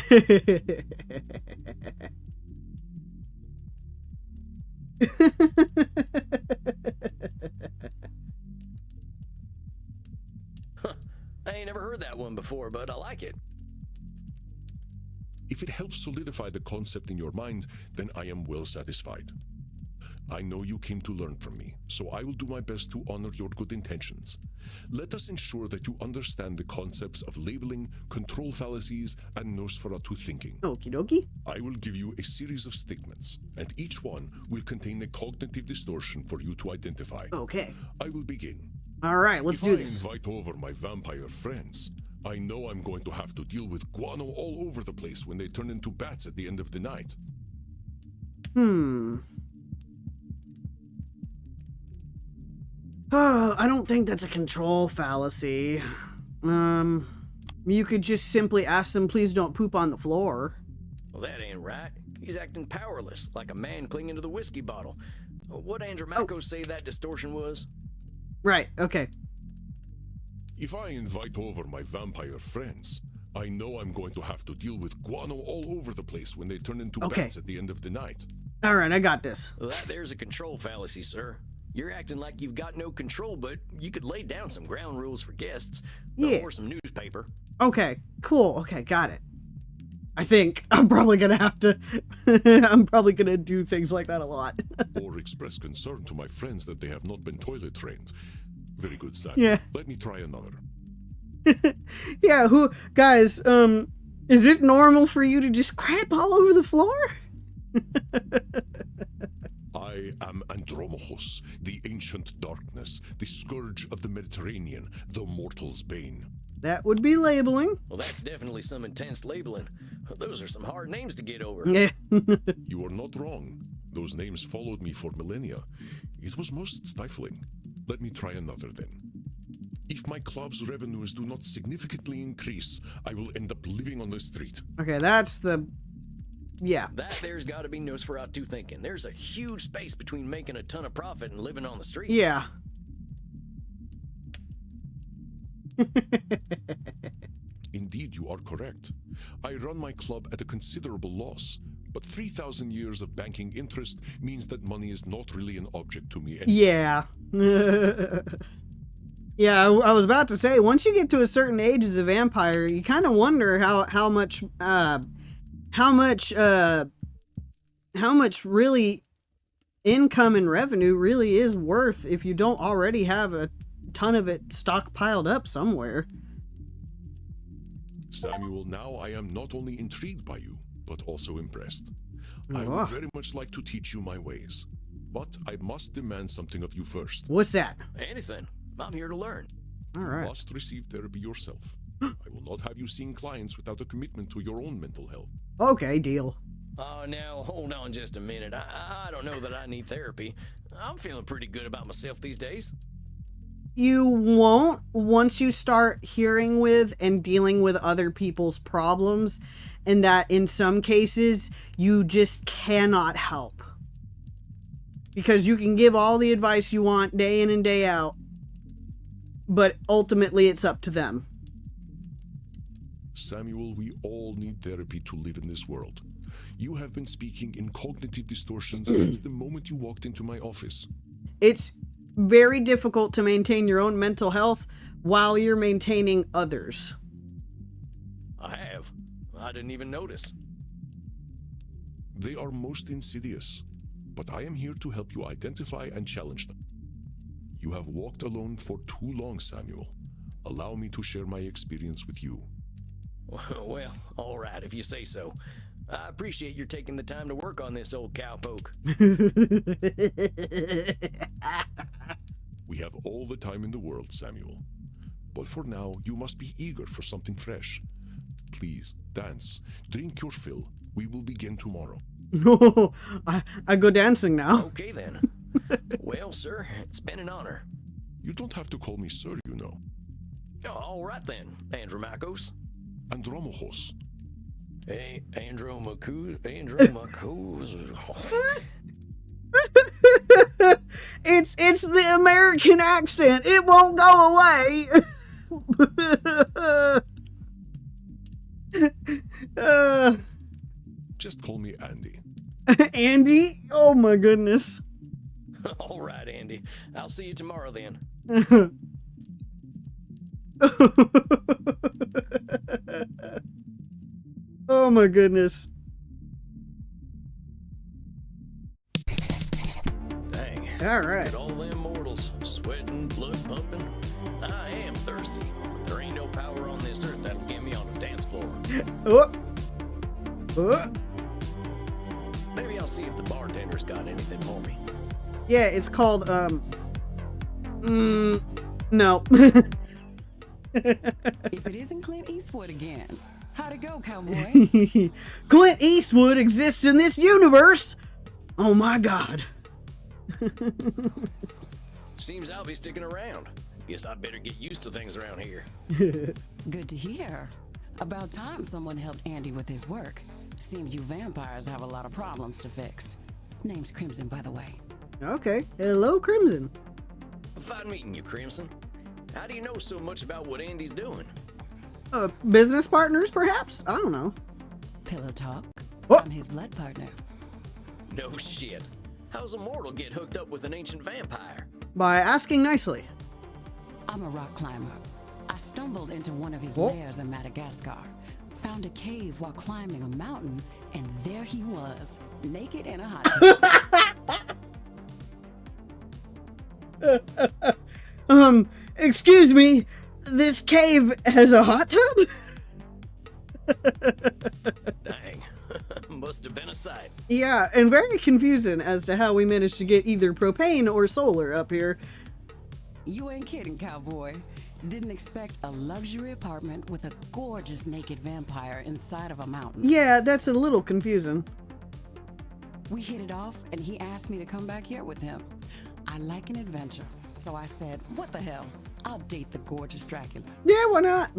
I ain't never heard that one before, but I like it. If it helps solidify the concept in your mind, then I am well satisfied. I know you came to learn from me, so I will do my best to honor your good intentions. Let us ensure that you understand the concepts of labeling, control fallacies, and Nosferatu thinking. Okie dokie. I will give you a series of statements, and each one will contain a cognitive distortion for you to identify. Okay. I will begin. All right, let's If do I this. invite over my vampire friends, I know I'm going to have to deal with guano all over the place when they turn into bats at the end of the night. I don't think that's a control fallacy. You could just simply ask them, please don't poop on the floor. Well, that ain't right. He's acting powerless, like a man clinging to the whiskey bottle. What Andromaco say that distortion was? Right, okay. If I invite over my vampire friends, I know I'm going to have to deal with guano all over the place when they turn into Okay. bats at the end of the night. All right, I got this. Well, that there's a control fallacy, sir. You're acting like you've got no control, but you could lay down some ground rules for guests. Yeah. Or some newspaper. Okay, cool. Okay, got it. I think I'm probably gonna have to. I'm probably gonna do things like that a lot. Or express concern to my friends that they have not been toilet trained. Very good, Sam. Yeah. Let me try another. Yeah, guys, is it normal for you to just crap all over the floor? I am Andromachus, the ancient darkness, the scourge of the Mediterranean, the mortal's bane. That would be labeling. Well, that's definitely some intense labeling. Those are some hard names to get over. Yeah. You are not wrong. Those names followed me for millennia. It was most stifling. Let me try another then. If my club's revenues do not significantly increase, I will end up living on the street. Okay, that's the. Yeah. That there's got to be Nosferatu thinking. There's a huge space between making a ton of profit and living on the street. Yeah. Indeed, you are correct. I run my club at a considerable loss, but 3,000 years of banking interest means that money is not really an object to me anymore. Yeah. Yeah, I was about to say, once you get to a certain age as a vampire, you kind of wonder how much really income and revenue really is worth if you don't already have a ton of it stockpiled up somewhere. Samuel, now I am not only intrigued by you, but also impressed. I would very much like to teach you my ways, but I must demand something of you first. What's that? Anything. I'm here to learn. All You right. must receive therapy yourself. I will not have you seeing clients without a commitment to your own mental health. Okay, deal. Oh, now, hold on just a minute. I don't know that I need therapy. I'm feeling pretty good about myself these days. You won't once you start hearing with and dealing with other people's problems, and that in some cases you just cannot help. Because you can give all the advice you want day in and day out, but ultimately it's up to them. Samuel, we all need therapy to live in this world. You have been speaking in cognitive distortions since the moment you walked into my office. It's very difficult to maintain your own mental health while you're maintaining others. I have. I didn't even notice. They are most insidious, but I am here to help you identify and challenge them. You have walked alone for too long, Samuel. Allow me to share my experience with you. Well, all right, if you say so. I appreciate your taking the time to work on this, old cowpoke. We have all the time in the world, Samuel. But for now, you must be eager for something fresh. Please, dance. Drink your fill. We will begin tomorrow. I go dancing now. Okay, then. Well, sir, it's been an honor. You don't have to call me sir, you know. All right, then, Andromachos. Andromachos. Hey, Andromachos. It's the American accent. It won't go away. Just call me Andy. Andy? Oh my goodness. All right, Andy. I'll see you tomorrow then. Oh my goodness. Dang. All right. Look at all them mortals, sweating, blood pumping. I am thirsty. There ain't no power on this earth that'll get me on a dance floor. Oh. Oh. Maybe I'll see if the bartender's got anything for me. Yeah, it's called no. If it isn't Clint Eastwood again, how'd it go, cowboy? Clint Eastwood exists in this universe. Oh my god. Seems I'll be sticking around. Guess I better get used to things around here. Good to hear. About time someone helped Andy with his work. Seems you vampires have a lot of problems to fix. Name's Crimson, by the way. Okay. Hello, Crimson. Fine meeting you, Crimson. How do you know so much about what Andy's doing? Business partners, perhaps? I don't know. Pillow talk. What? I'm his blood partner. No shit. How's a mortal get hooked up with an ancient vampire? By asking nicely. I'm a rock climber. I stumbled into one of his Oh. lairs in Madagascar, found a cave while climbing a mountain, and there he was, naked in a hot tub. Excuse me, this cave has a hot tub? Dang. Must have been a sight. Yeah, and very confusing as to how we managed to get either propane or solar up here. You ain't kidding, cowboy. Didn't expect a luxury apartment with a gorgeous naked vampire inside of a mountain. Yeah, that's a little confusing. We hit it off, and he asked me to come back here with him. I like an adventure, so I said, what the hell? I'll date the gorgeous Dracula. Yeah, why not?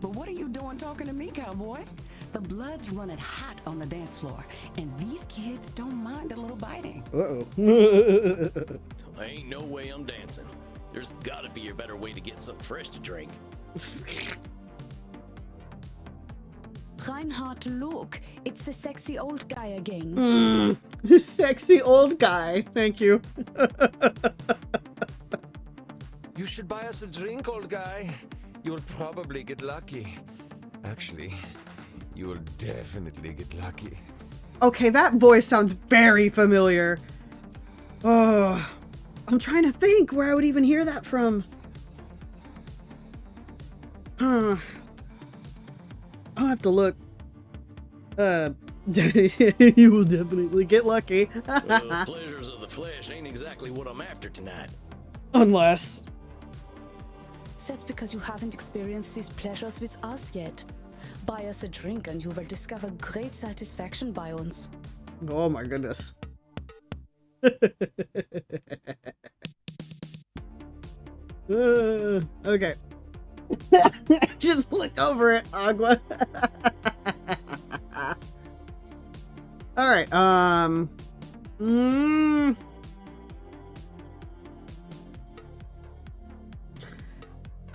But what are you doing talking to me, cowboy? The blood's running hot on the dance floor, and these kids don't mind a little biting. Uh-oh. Ain't no way I'm dancing. There's gotta be a better way to get something fresh to drink. Reinhard, look. It's the sexy old guy again. Sexy old guy. Thank you. You should buy us a drink, old guy. You'll probably get lucky. Actually, you will definitely get lucky. Okay, that voice sounds very familiar. Oh, I'm trying to think where I would even hear that from. Huh. I'll have to look. You will definitely get lucky. Well, pleasures of the flesh ain't exactly what I'm after tonight. Unless. That's because you haven't experienced these pleasures with us yet. Buy us a drink and you will discover great satisfaction by us. Oh my goodness. Okay. Just look over it, Agua. All right.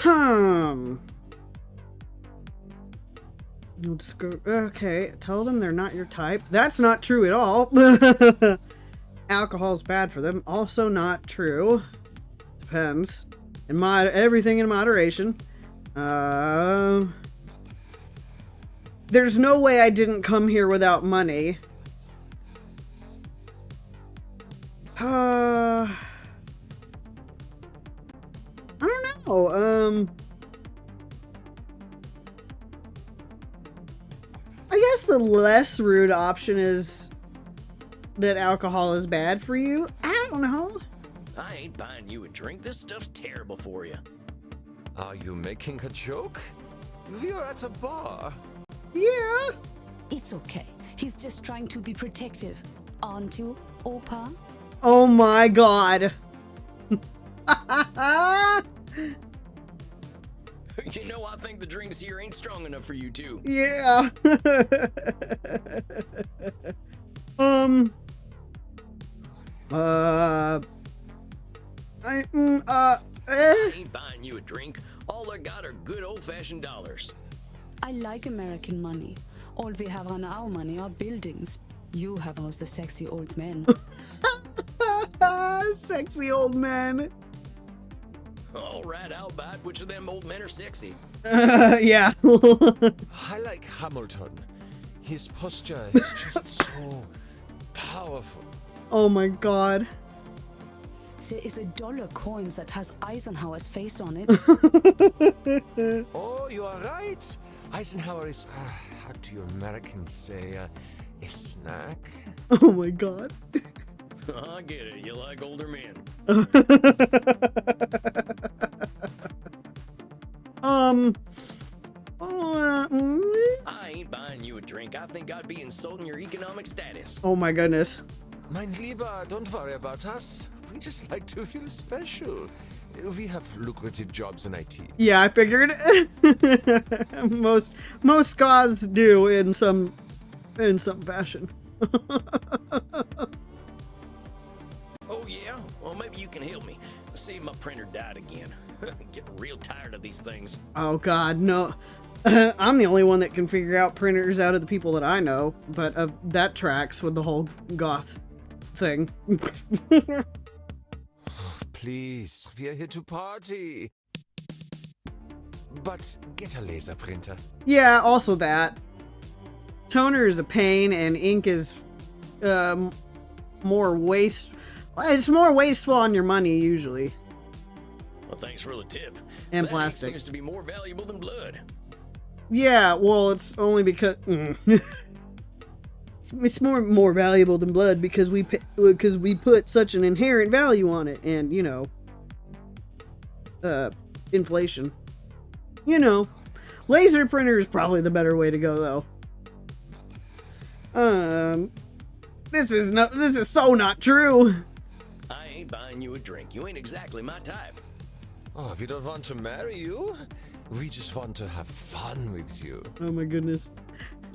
Hmm. You'll okay, tell them they're not your type. That's not true at all. Alcohol's bad for them. Also not true. Depends. Everything in moderation. There's no way I didn't come here without money. I don't know. I guess the less rude option is that alcohol is bad for you. I don't know. I ain't buying you a drink. This stuff's terrible for you. Are you making a joke? We're at a bar. Yeah. It's okay. He's just trying to be protective. Aren't you, Opa? Oh my god. You know, I think the drinks here ain't strong enough for you two. Yeah. I ain't buying you a drink. All I got are good old-fashioned dollars. I like American money. All we have on our money are buildings. You have most the sexy old men. Sexy old man. All right, I'll buy it. Which of them old men are sexy? Yeah. I like Hamilton. His posture is just so powerful. Oh my god. There is a dollar coin that has Eisenhower's face on it. Oh, you are right. Eisenhower is, how do you Americans say, a snack? Oh my god. I get it. You like older men. I ain't buying you a drink. I think I'd be insulting your economic status. Oh my goodness. Mein Lieber, don't worry about us. We just like to feel special. We have lucrative jobs in IT. Yeah, I figured. most gods do in some fashion. Oh yeah? Well, maybe you can help me. See, my printer died again. Getting real tired of these things. Oh god, no. I'm the only one that can figure out printers out of the people that I know, but that tracks with the whole goth thing. Please, we are here to party. But get a laser printer. Yeah, also that. Toner is a pain, and ink is more waste. It's more wasteful on your money usually. Well, thanks for the tip. And that plastic. seems to be more valuable than blood. Yeah, well, it's only because it's more valuable than blood because we put such an inherent value on it, and you know, inflation. You know, laser printer is probably the better way to go, though. This is so not true. I ain't buying you a drink. You ain't exactly my type. Oh, we don't want to marry you. We just want to have fun with you. Oh my goodness.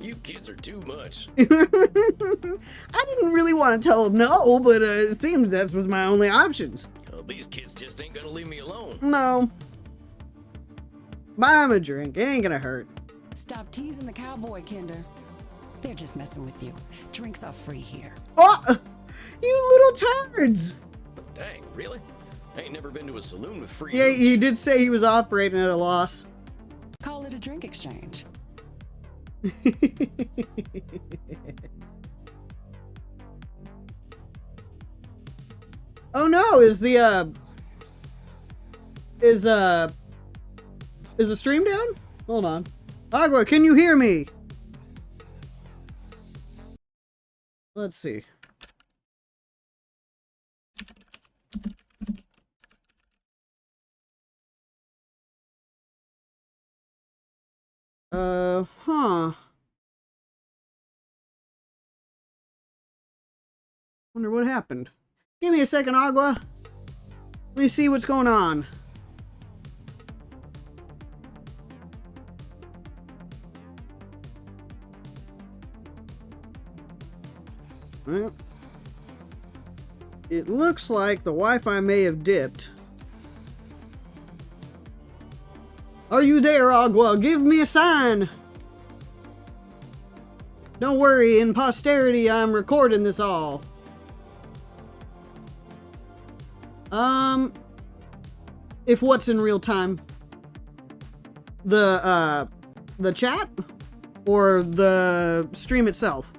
You kids are too much. I didn't really want to tell him no, but it seems that was my only options. Well, these kids just ain't gonna leave me alone. No. Buy him a drink. It ain't gonna hurt. Stop teasing the cowboy, Kinder. They're just messing with you. Drinks are free here. Oh, you little turds. Dang, really? I ain't never been to a saloon with free. Yeah, booze. he did say he was operating at a loss. Call it a drink exchange. Oh no, is the stream down? Hold on. Agua, can you hear me? Let's see. Huh. Wonder what happened. Give me a second, Agua. Let me see what's going on. Well, it looks like the Wi-Fi may have dipped. Are you there, Agua? Give me a sign. Don't worry, in posterity, I'm recording this all. If what's in real time? The chat? Or the stream itself?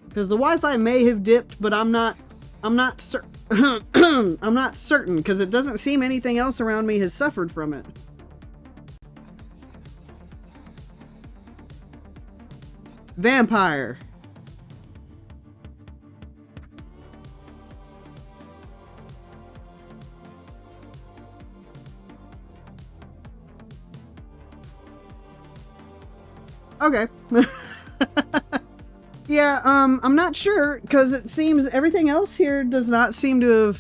Because the Wi-Fi may have dipped, but I'm not certain. I'm not certain, because it doesn't seem anything else around me has suffered from it. Vampire. Okay. Yeah, I'm not sure, because it seems everything else here does not seem to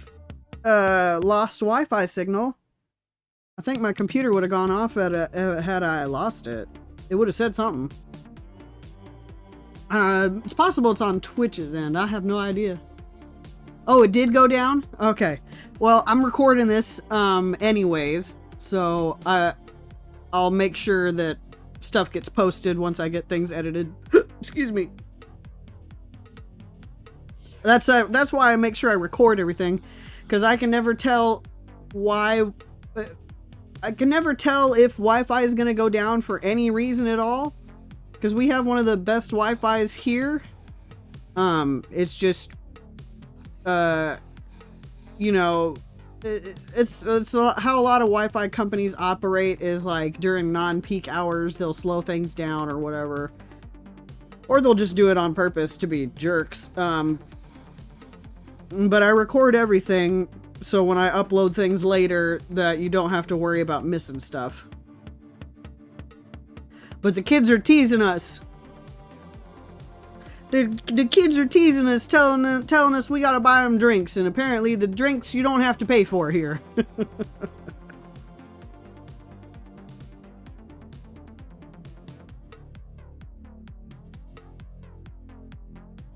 have lost Wi-Fi signal. I think my computer would have gone off had I lost it. It would have said something. It's possible it's on Twitch's end. I have no idea. Oh, it did go down? Okay. Well, I'm recording this anyways, so I'll make sure that stuff gets posted once I get things edited. Excuse me. That's why I make sure I record everything, because I can never tell why. I can never tell if Wi-Fi is going to go down for any reason at all, because we have one of the best Wi-Fi's here. It's just, you know, it's how a lot of Wi-Fi companies operate is like during non-peak hours they'll slow things down or whatever, or they'll just do it on purpose to be jerks. But I record everything, so when I upload things later, that you don't have to worry about missing stuff. But the kids are teasing us. The kids are teasing us, telling us we gotta buy them drinks, and apparently the drinks you don't have to pay for here.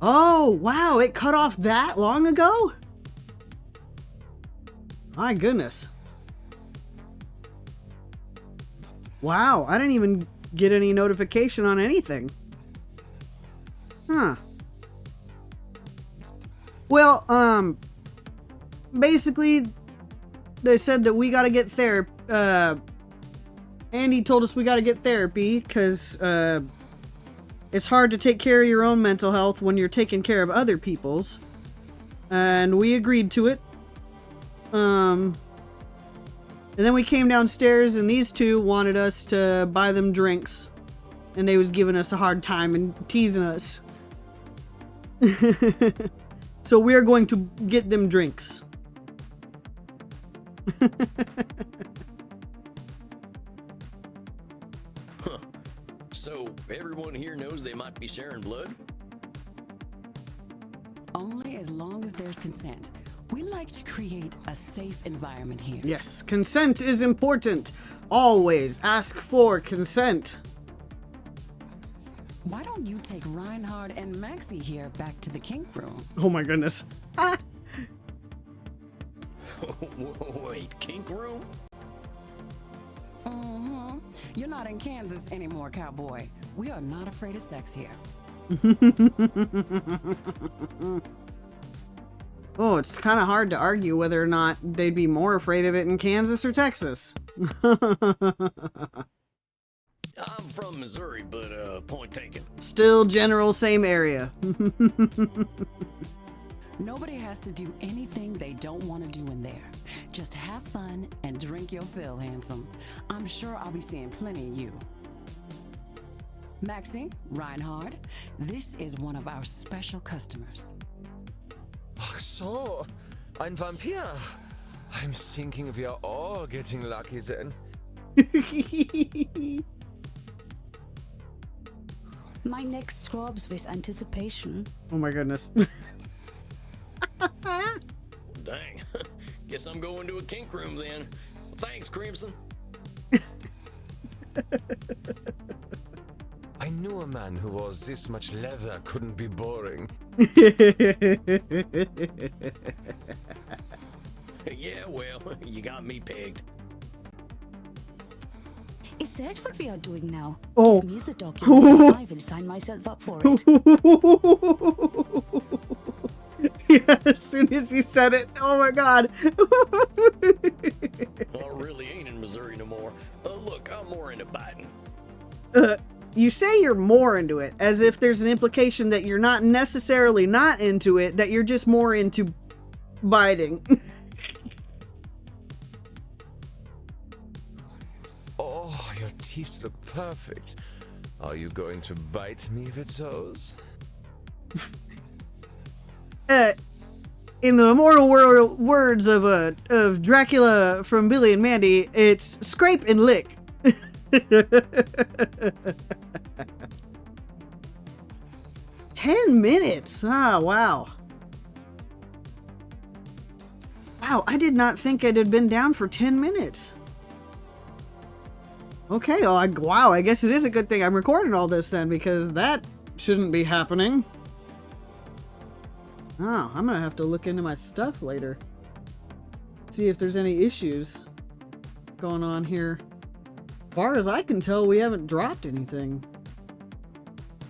Oh, wow, it cut off that long ago? My goodness. Wow, I didn't even get any notification on anything. Huh. Well, basically, they said that we gotta get therapy. Andy told us we gotta get therapy, because, it's hard to take care of your own mental health when you're taking care of other people's. And we agreed to it. And then we came downstairs and these two wanted us to buy them drinks. And they was giving us a hard time and teasing us. So we're going to get them drinks. So, everyone here knows they might be sharing blood? Only as long as there's consent. We like to create a safe environment here. Yes, consent is important. Always ask for consent. Why don't you take Reinhard and Maxie here back to the kink room? Oh my goodness. Wait, kink room? Mm-hmm. You're not in Kansas anymore, cowboy. We are not afraid of sex here. Oh, it's kind of hard to argue whether or not they'd be more afraid of it in Kansas or Texas. I'm from Missouri, but point taken. Still general same area. Nobody has to do anything they don't want to do in there. Just have fun and drink your fill, handsome. I'm sure I'll be seeing plenty of you. Maxie, Reinhard, this is one of our special customers. Ach so, ein Vampir. I'm thinking we are all getting lucky then. My neck throbs with anticipation. Oh my goodness. Dang. Guess I'm going to a kink room then. Thanks, Crimson. I knew a man who wore this much leather couldn't be boring. Yeah, well, you got me pegged. Is that what we are doing now? Oh. Give me the document and I will sign myself up for it. Yeah, as soon as he said it, oh my god. I really ain't in Missouri no more. Look, I'm more into biting. You say you're more into it, as if there's an implication that you're not necessarily not into it, that you're just more into biting. Oh, your teeth look perfect. Are you going to bite me with those? In the immortal words of Dracula from Billy and Mandy, it's scrape and lick. 10 minutes. Ah, wow. Wow, I did not think it had been down for 10 minutes. Okay, well, wow, I guess it is a good thing I'm recording all this then, because that shouldn't be happening. Oh, I'm gonna have to look into my stuff later. See if there's any issues going on here. As far as I can tell, we haven't dropped anything.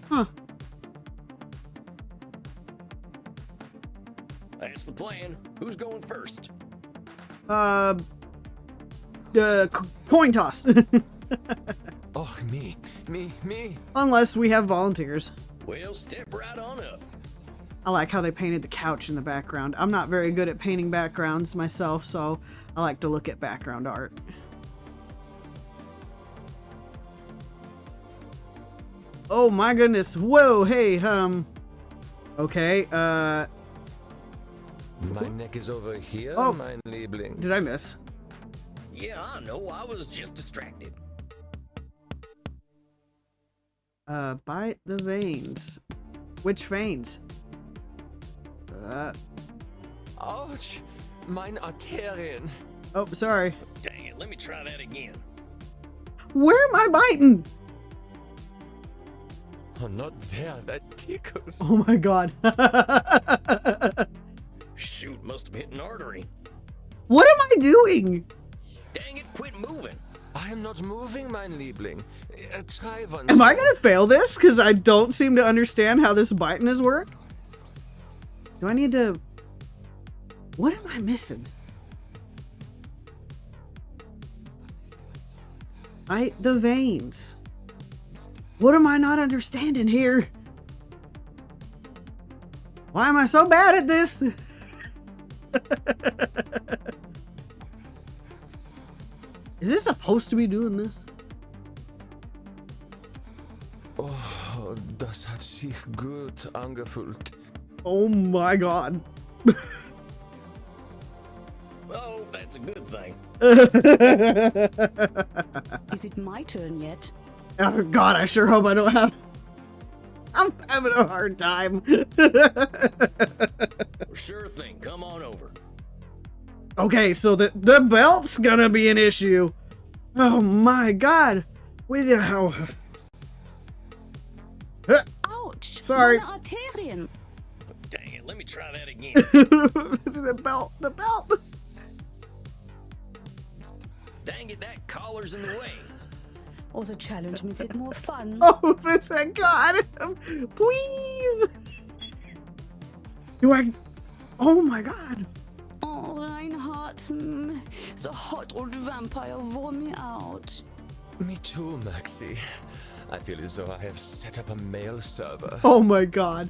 Huh. That's the plan. Who's going first? Coin toss. Oh, me. Unless we have volunteers. Well, step right on up. I like how they painted the couch in the background. I'm not very good at painting backgrounds myself, so I like to look at background art. Oh my goodness. Whoa, hey, okay, My neck is over here, Oh. mein Liebling. did I miss? Yeah, I know. I was just distracted. Bite the veins. Which veins? Ouch! Mein Arterien. Oh, sorry. Dang it, let me try that again. Where am I biting? Oh, not there. That tickles. Oh my god. Shoot, must have hit an artery. What am I doing? Dang it, quit moving. I am not moving, mein Liebling. Try once Am I more. gonna fail this? Because I don't seem to understand how this biting is work. Do I need to... What am I missing? Bite the veins. What am I not understanding here? Why am I so bad at this? Is it supposed to be doing this? Oh, das hat sich gut angefühlt. Oh my god. Oh, that's a good thing. Is it my turn yet? Oh god, I sure hope I don't have... I'm having a hard time. Sure thing, come on over. Okay, so the belt's gonna be an issue. Oh my god. With you, how... Ouch! Sorry. Meine Arterien. Dang it, let me try that again. the belt. Dang it, that collar's in the way. Oh, the challenge makes it more fun. Oh, thank god. Please. Do I... Oh my god. Oh, Reinhard. The hot old vampire wore me out. Me too, Maxi. I feel as though I have set up a mail server. Oh my god.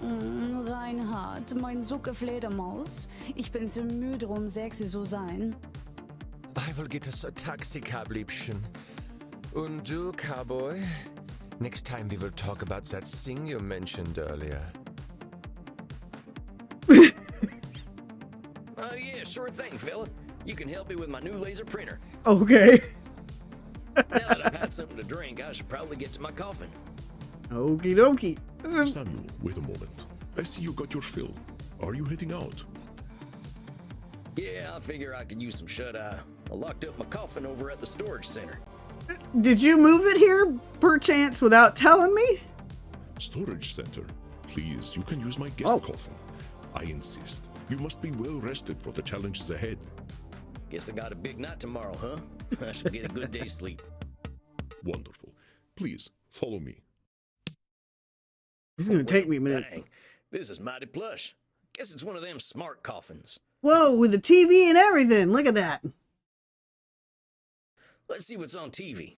Reinhard, mein Sucke Fledermaus. Ich bin so müde, sexy zu sein. I will get us a taxi cab, Liebchen. Und du, cowboy? Next time we will talk about that thing you mentioned earlier. Yeah, sure thing, fella. You can help me with my new laser printer. Okay. Now that I've had something to drink, I should probably get to my coffin. Okie dokie. Samuel, wait a moment. I see you got your fill. Are you heading out? Yeah, I figure I could use some shut-eye. I locked up my coffin over at the storage center. Did you move it here, perchance, without telling me? Storage center. Please, you can use my guest Oh. coffin. I insist. You must be well rested for the challenges ahead. Guess I got a big night tomorrow, huh? I should get a good day's sleep. Wonderful. Please, follow me. It's gonna take me a minute. Dang, this is mighty plush. Guess it's one of them smart coffins. Whoa, with the TV and everything. Look at that. Let's see what's on TV.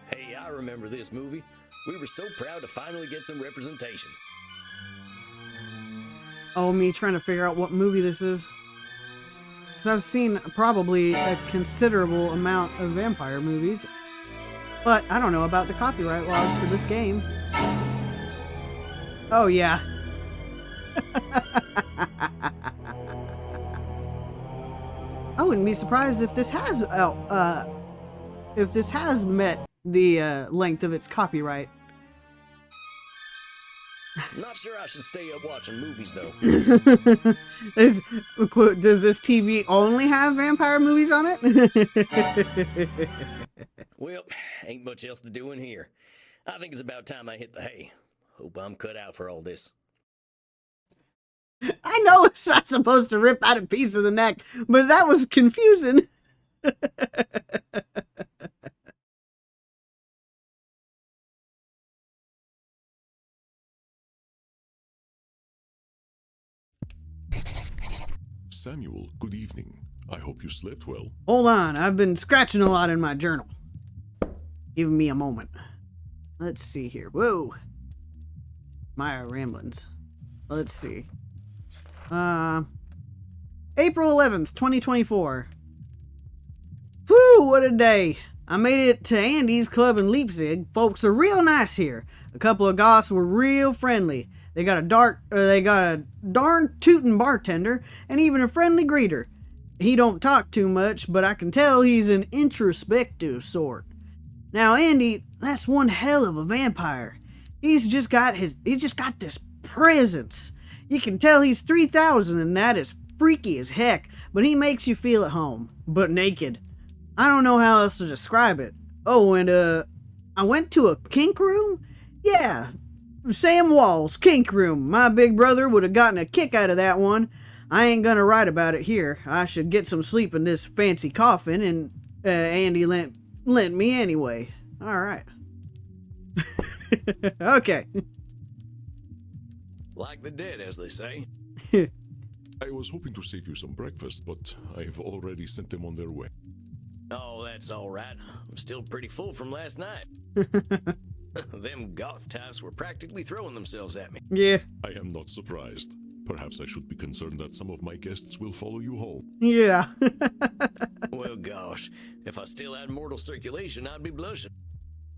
Hey, I remember this movie. We were so proud to finally get some representation. Oh, me trying to figure out what movie this is. Because I've seen probably a considerable amount of vampire movies. But I don't know about the copyright laws for this game. Oh, yeah. I wouldn't be surprised if this has met the length of its copyright. Not sure I should stay up watching movies, though. Does this TV only have vampire movies on it? Well, ain't much else to do in here. I think it's about time I hit the hay. Hope I'm cut out for all this. I know it's not supposed to rip out a piece of the neck, but that was confusing. Samuel, good evening. I hope you slept well. Hold on, I've been scratching a lot in my journal. Give me a moment. Let's see here. Whoa. My ramblings. Let's see. April 11th, 2024. Whew, what a day. I made it to Andy's club in Leipzig. Folks are real nice here. A couple of goths were real friendly. They got a darn tootin' bartender and even a friendly greeter. He don't talk too much, but I can tell he's an introspective sort. Now Andy, that's one hell of a vampire. He's just got this presence. You can tell he's 3,000 and that is freaky as heck, but he makes you feel at home, but naked. I don't know how else to describe it. Oh, and I went to a kink room? Yeah, Sam Wall's kink room. My big brother would have gotten a kick out of that one. I ain't gonna write about it here. I should get some sleep in this fancy coffin, and Andy lent me anyway. Alright. Okay. Like the dead, as they say. I was hoping to save you some breakfast, but I've already sent them on their way. Oh, that's all right. I'm still pretty full from last night. Them goth types were practically throwing themselves at me. Yeah. I am not surprised. Perhaps I should be concerned that some of my guests will follow you home. Yeah. Well, gosh, if I still had mortal circulation, I'd be blushing.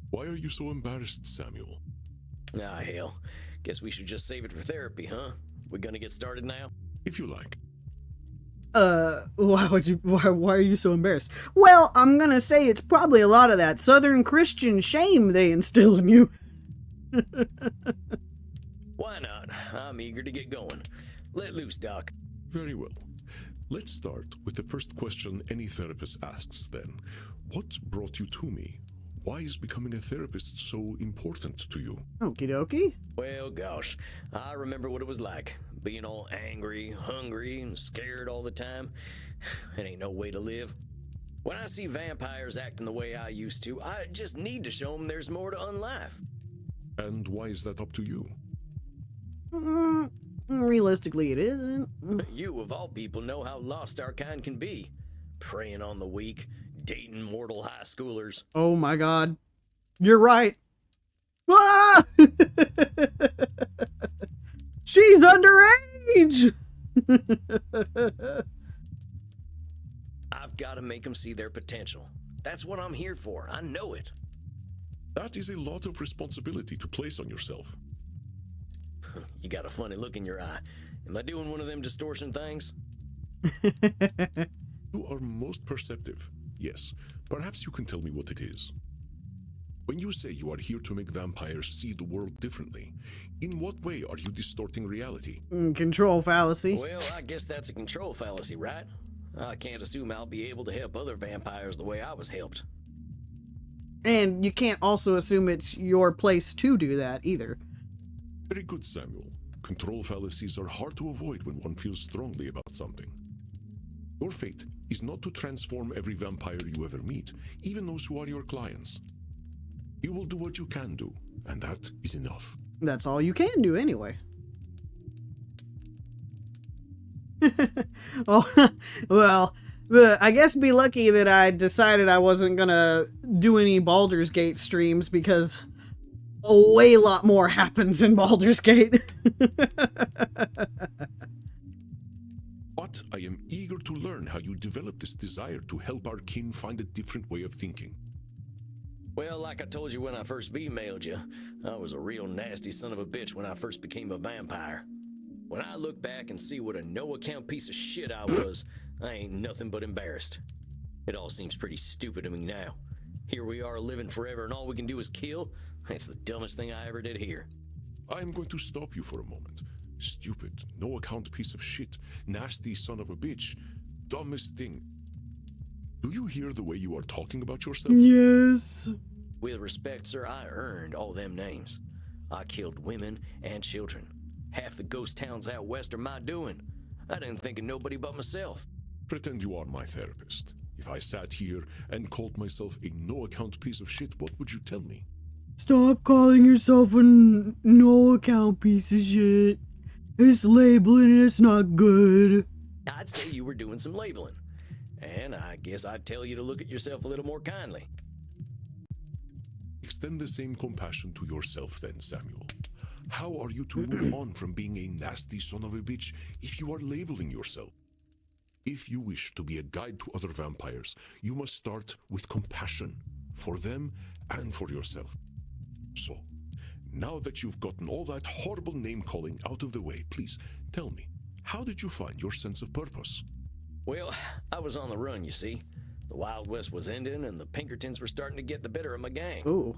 Why are you so embarrassed, Samuel? Ah, hell. Guess we should just save it for therapy, huh? We gonna get started now? If you like. Why are you so embarrassed? Well, I'm gonna say it's probably a lot of that Southern Christian shame they instill in you. Why not? I'm eager to get going. Let loose, Doc. Very well. Let's start with the first question any therapist asks then. What brought you to me? Why is becoming a therapist so important to you? Okie dokie. Well, gosh, I remember what it was like. Being all angry, hungry, and scared all the time. It ain't no way to live. When I see vampires acting the way I used to, I just need to show them there's more to unlife. And why is that up to you? Realistically, it isn't. You, of all people, know how lost our kind can be. Preying on the weak, dating mortal high schoolers. Oh my god. You're right. Ah! She's underage! I've got to make them see their potential. That's what I'm here for. I know it. That is a lot of responsibility to place on yourself. You got a funny look in your eye. Am I doing one of them distortion things? You are most perceptive. Yes. Perhaps you can tell me what it is. When you say you are here to make vampires see the world differently, in what way are you distorting reality? Control fallacy. Well, I guess that's a control fallacy, right? I can't assume I'll be able to help other vampires the way I was helped. And you can't also assume it's your place to do that either. Very good, Samuel. Control fallacies are hard to avoid when one feels strongly about something. Your fate is not to transform every vampire you ever meet, even those who are your clients. You will do what you can do, and that is enough. That's all you can do anyway. Oh, well, I guess be lucky that I decided I wasn't gonna do any Baldur's Gate streams, because a way lot more happens in Baldur's Gate. But I am eager to learn how you developed this desire to help our kin find a different way of thinking. Well, like I told you when I first emailed you, I was a real nasty son of a bitch when I first became a vampire. When I look back and see what a no-account piece of shit I was, I ain't nothing but embarrassed. It all seems pretty stupid to me now. Here we are living forever and all we can do is kill? That's the dumbest thing I ever did here. I am going to stop you for a moment. Stupid, no-account piece of shit, nasty son of a bitch, dumbest thing. Do you hear the way you are talking about yourself? Yes. With respect, sir, I earned all them names. I killed women and children. Half the ghost towns out west are my doing. I didn't think of nobody but myself. Pretend you are my therapist. If I sat here and called myself a no-account piece of shit, what would you tell me? Stop calling yourself a no-account piece of shit. It's labeling and it's not good. I'd say you were doing some labeling. And I guess I'd tell you to look at yourself a little more kindly. Extend the same compassion to yourself then, Samuel. How are you to move on from being a nasty son of a bitch if you are labeling yourself? If you wish to be a guide to other vampires, you must start with compassion for them and for yourself. So, now that you've gotten all that horrible name-calling out of the way, please tell me, how did you find your sense of purpose? Well, I was on the run, you see. The Wild West was ending and the Pinkertons were starting to get the better of my gang. Ooh.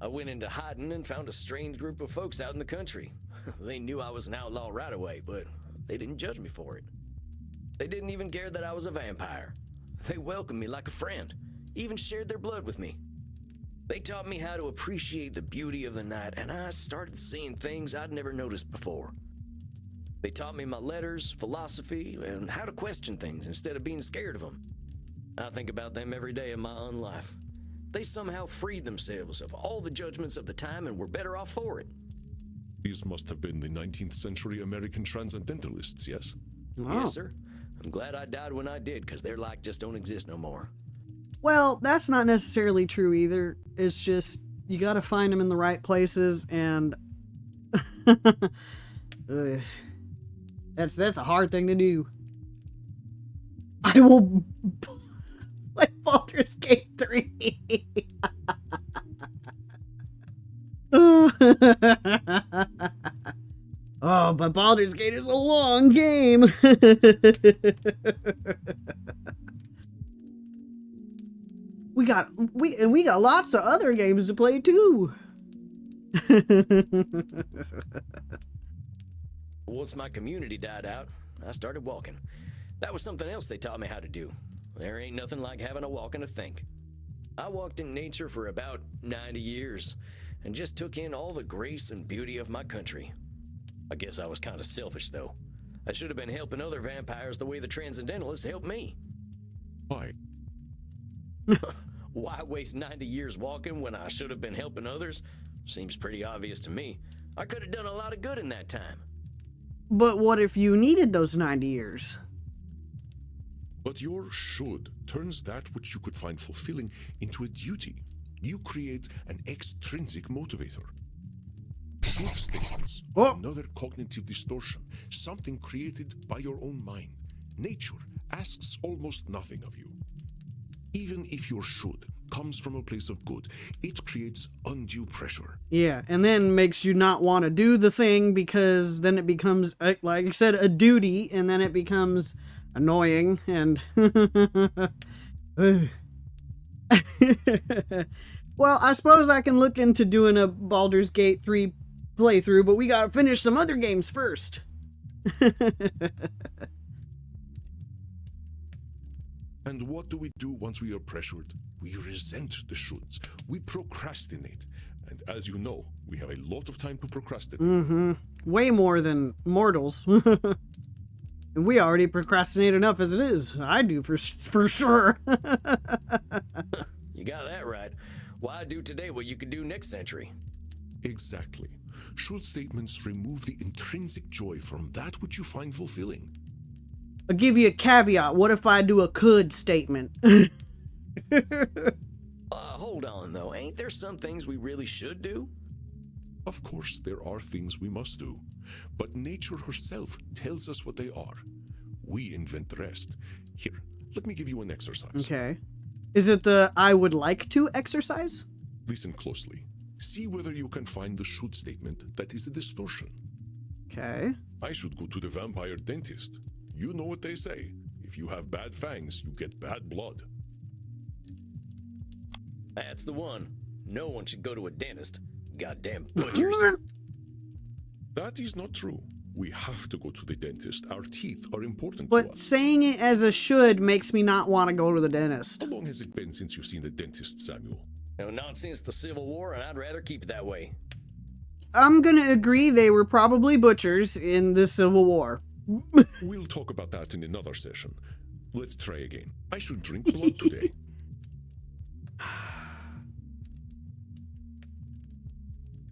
I went into hiding and found a strange group of folks out in the country. They knew I was an outlaw right away, but they didn't judge me for it. They didn't even care that I was a vampire. They welcomed me like a friend, even shared their blood with me. They taught me how to appreciate the beauty of the night, and I started seeing things I'd never noticed before. They taught me my letters, philosophy, and how to question things instead of being scared of them. I think about them every day of my own life. They somehow freed themselves of all the judgments of the time and were better off for it. These must have been the 19th century American transcendentalists, yes? Wow. Yes, sir. I'm glad I died when I did, because their like just don't exist no more. Well, that's not necessarily true either. It's just, you gotta find them in the right places, and that's a hard thing to do. I will play Baldur's Gate 3. Oh, but Baldur's Gate is a long game. We got lots of other games to play too. Once my community died out, I started walking. That was something else they taught me how to do. There ain't nothing like having a walk and a think. I walked in nature for about 90 years and just took in all the grace and beauty of my country. I guess I was kind of selfish though. I should have been helping other vampires the way the Transcendentalists helped me. Why? Why waste 90 years walking when I should have been helping others? Seems pretty obvious to me. I could have done a lot of good in that time. But what if you needed those 90 years? But your should turns that which you could find fulfilling into a duty. You create an extrinsic motivator. Truth statements are another cognitive distortion, something created by your own mind. Nature asks almost nothing of you. Even if your should comes from a place of good, it creates undue pressure. Yeah, and then makes you not want to do the thing, because then it becomes, like I said, a duty, and then it becomes annoying, and well, I suppose I can look into doing a Baldur's Gate 3 playthrough, but we gotta finish some other games first. And what do we do once we are pressured? We resent the shoulds. We procrastinate. And as you know, we have a lot of time to procrastinate. Mm-hmm. Way more than mortals. And we already procrastinate enough as it is. I do for sure. You got that right. Why do today what you could do next century? Exactly. Should statements remove the intrinsic joy from that which you find fulfilling? I'll give you a caveat. What if I do a could statement? Hold on, though. Ain't there some things we really should do? Of course, there are things we must do, but nature herself tells us what they are. We invent the rest. Here, let me give you an exercise. Okay. Is it the I would like to exercise? Listen closely. See whether you can find the should statement that is a distortion. Okay. I should go to the vampire dentist. You know what they say. If you have bad fangs, you get bad blood. That's the one. No one should go to a dentist. Goddamn butchers. That is not true. We have to go to the dentist. Our teeth are important to But us. saying it as a should makes me not want to go to the dentist. How long has it been since you've seen the dentist, Samuel? No, not since the Civil War, and I'd rather keep it that way. I'm gonna agree they were probably butchers in the Civil War. We'll talk about that in another session. Let's try again. I should drink blood today.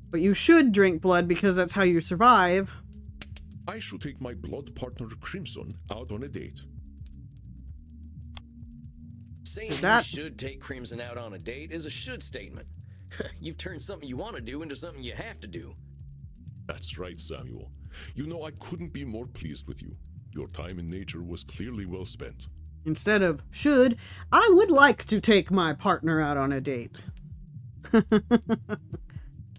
But you should drink blood because that's how you survive. I should take my blood partner Crimson out on a date. Saying that- you should take Crimson out on a date is a should statement. You've turned something you want to do into something you have to do. That's right, Samuel. You know, I couldn't be more pleased with you. Your time in nature was clearly well spent. Instead of should, I would like to take my partner out on a date.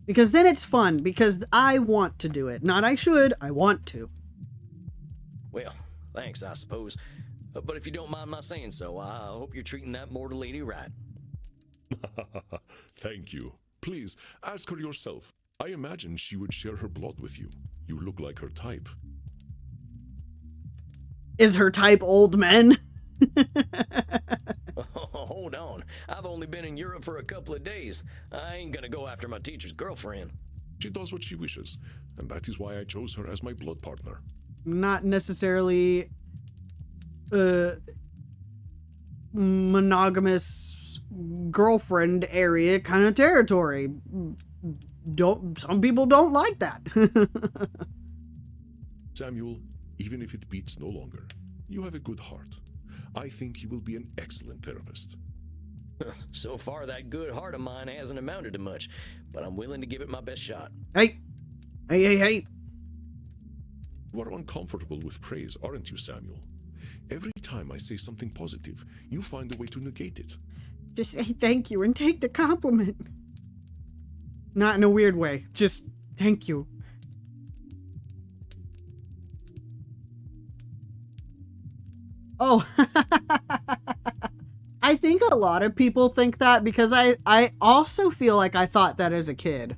Because then it's fun, because I want to do it. Not I should, I want to. Well, thanks, I suppose. But if you don't mind my saying so, I hope you're treating that mortal lady right. Thank you. Please, ask her yourself. I imagine she would share her blood with you. You look like her type. Is her type old men? Hold on. I've only been in Europe for a couple of days. I ain't gonna go after my teacher's girlfriend. She does what she wishes, and that is why I chose her as my blood partner. Not necessarily monogamous girlfriend area kind of territory. Some people don't like that. Samuel, even if it beats no longer, you have a good heart. I think you will be an excellent therapist. So far, that good heart of mine hasn't amounted to much, but I'm willing to give it my best shot. Hey. You are uncomfortable with praise, aren't you, Samuel? Every time I say something positive, you find a way to negate it. Just say thank you and take the compliment. Not in a weird way. Just thank you. Oh. I think a lot of people think that because I also feel like I thought that as a kid.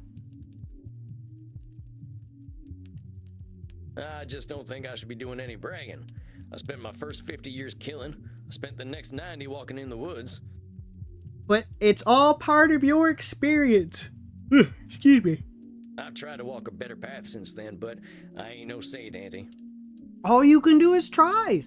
I just don't think I should be doing any bragging. I spent my first 50 years killing. I spent the next 90 walking in the woods. But it's all part of your experience. Excuse me. I've tried to walk a better path since then, but I ain't no saint, Auntie. All you can do is try.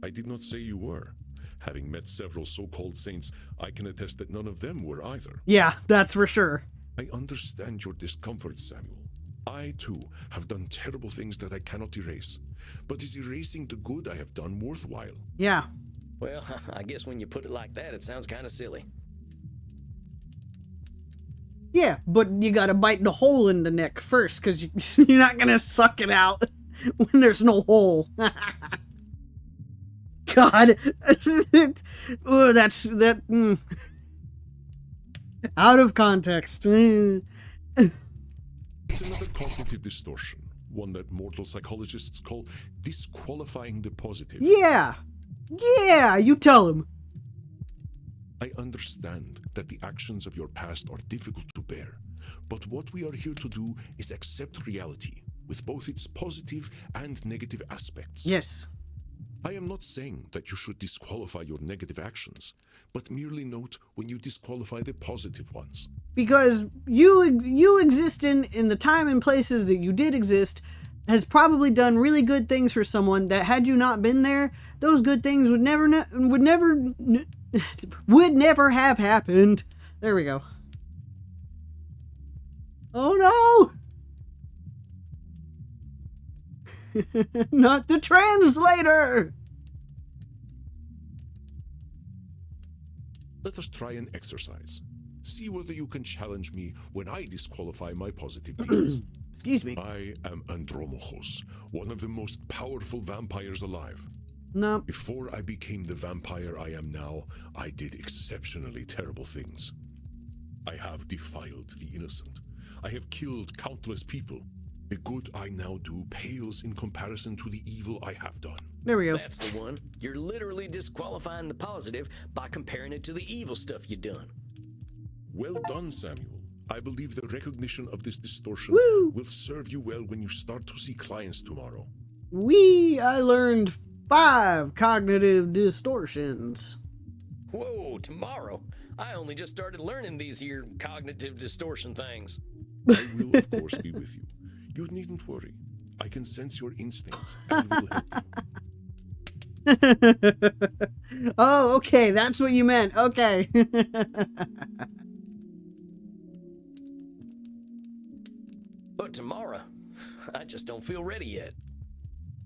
I did not say you were. Having met several so-called saints, I can attest that none of them were either. Yeah, that's for sure. I understand your discomfort, Samuel. I, too, have done terrible things that I cannot erase. But is erasing the good I have done worthwhile? Yeah. Well, I guess when you put it like that, it sounds kind of silly. Yeah, but you gotta bite the hole in the neck first, because you're not gonna suck it out when there's no hole. God. Oh, that's... that. Out of context. It's another cognitive distortion, one that mortal psychologists call disqualifying the positive. Yeah. Yeah, you tell him. I understand that the actions of your past are difficult to bear, but what we are here to do is accept reality with both its positive and negative aspects. Yes. I am not saying that you should disqualify your negative actions, but merely note when you disqualify the positive ones. Because you existing in the time and places that you did exist has probably done really good things for someone that had you not been there, those good things would never have happened. There we go. Oh no! Not the translator! Let us try an exercise. See whether you can challenge me when I disqualify my positive deeds. Excuse me. I am Andromachos, one of the most powerful vampires alive. No. Before I became the vampire I am now, I did exceptionally terrible things. I have defiled the innocent. I have killed countless people. The good I now do pales in comparison to the evil I have done. There we go. That's the one. You're literally disqualifying the positive by comparing it to the evil stuff you done. Well done, Samuel. I believe the recognition of this distortion will serve you well when you start to see clients tomorrow. I learned 5 cognitive distortions. Whoa, tomorrow? I only just started learning these here cognitive distortion things. I will, of course, be with you. You needn't worry. I can sense your instincts and will help you. Oh, okay, that's what you meant. Okay. But tomorrow, I just don't feel ready yet.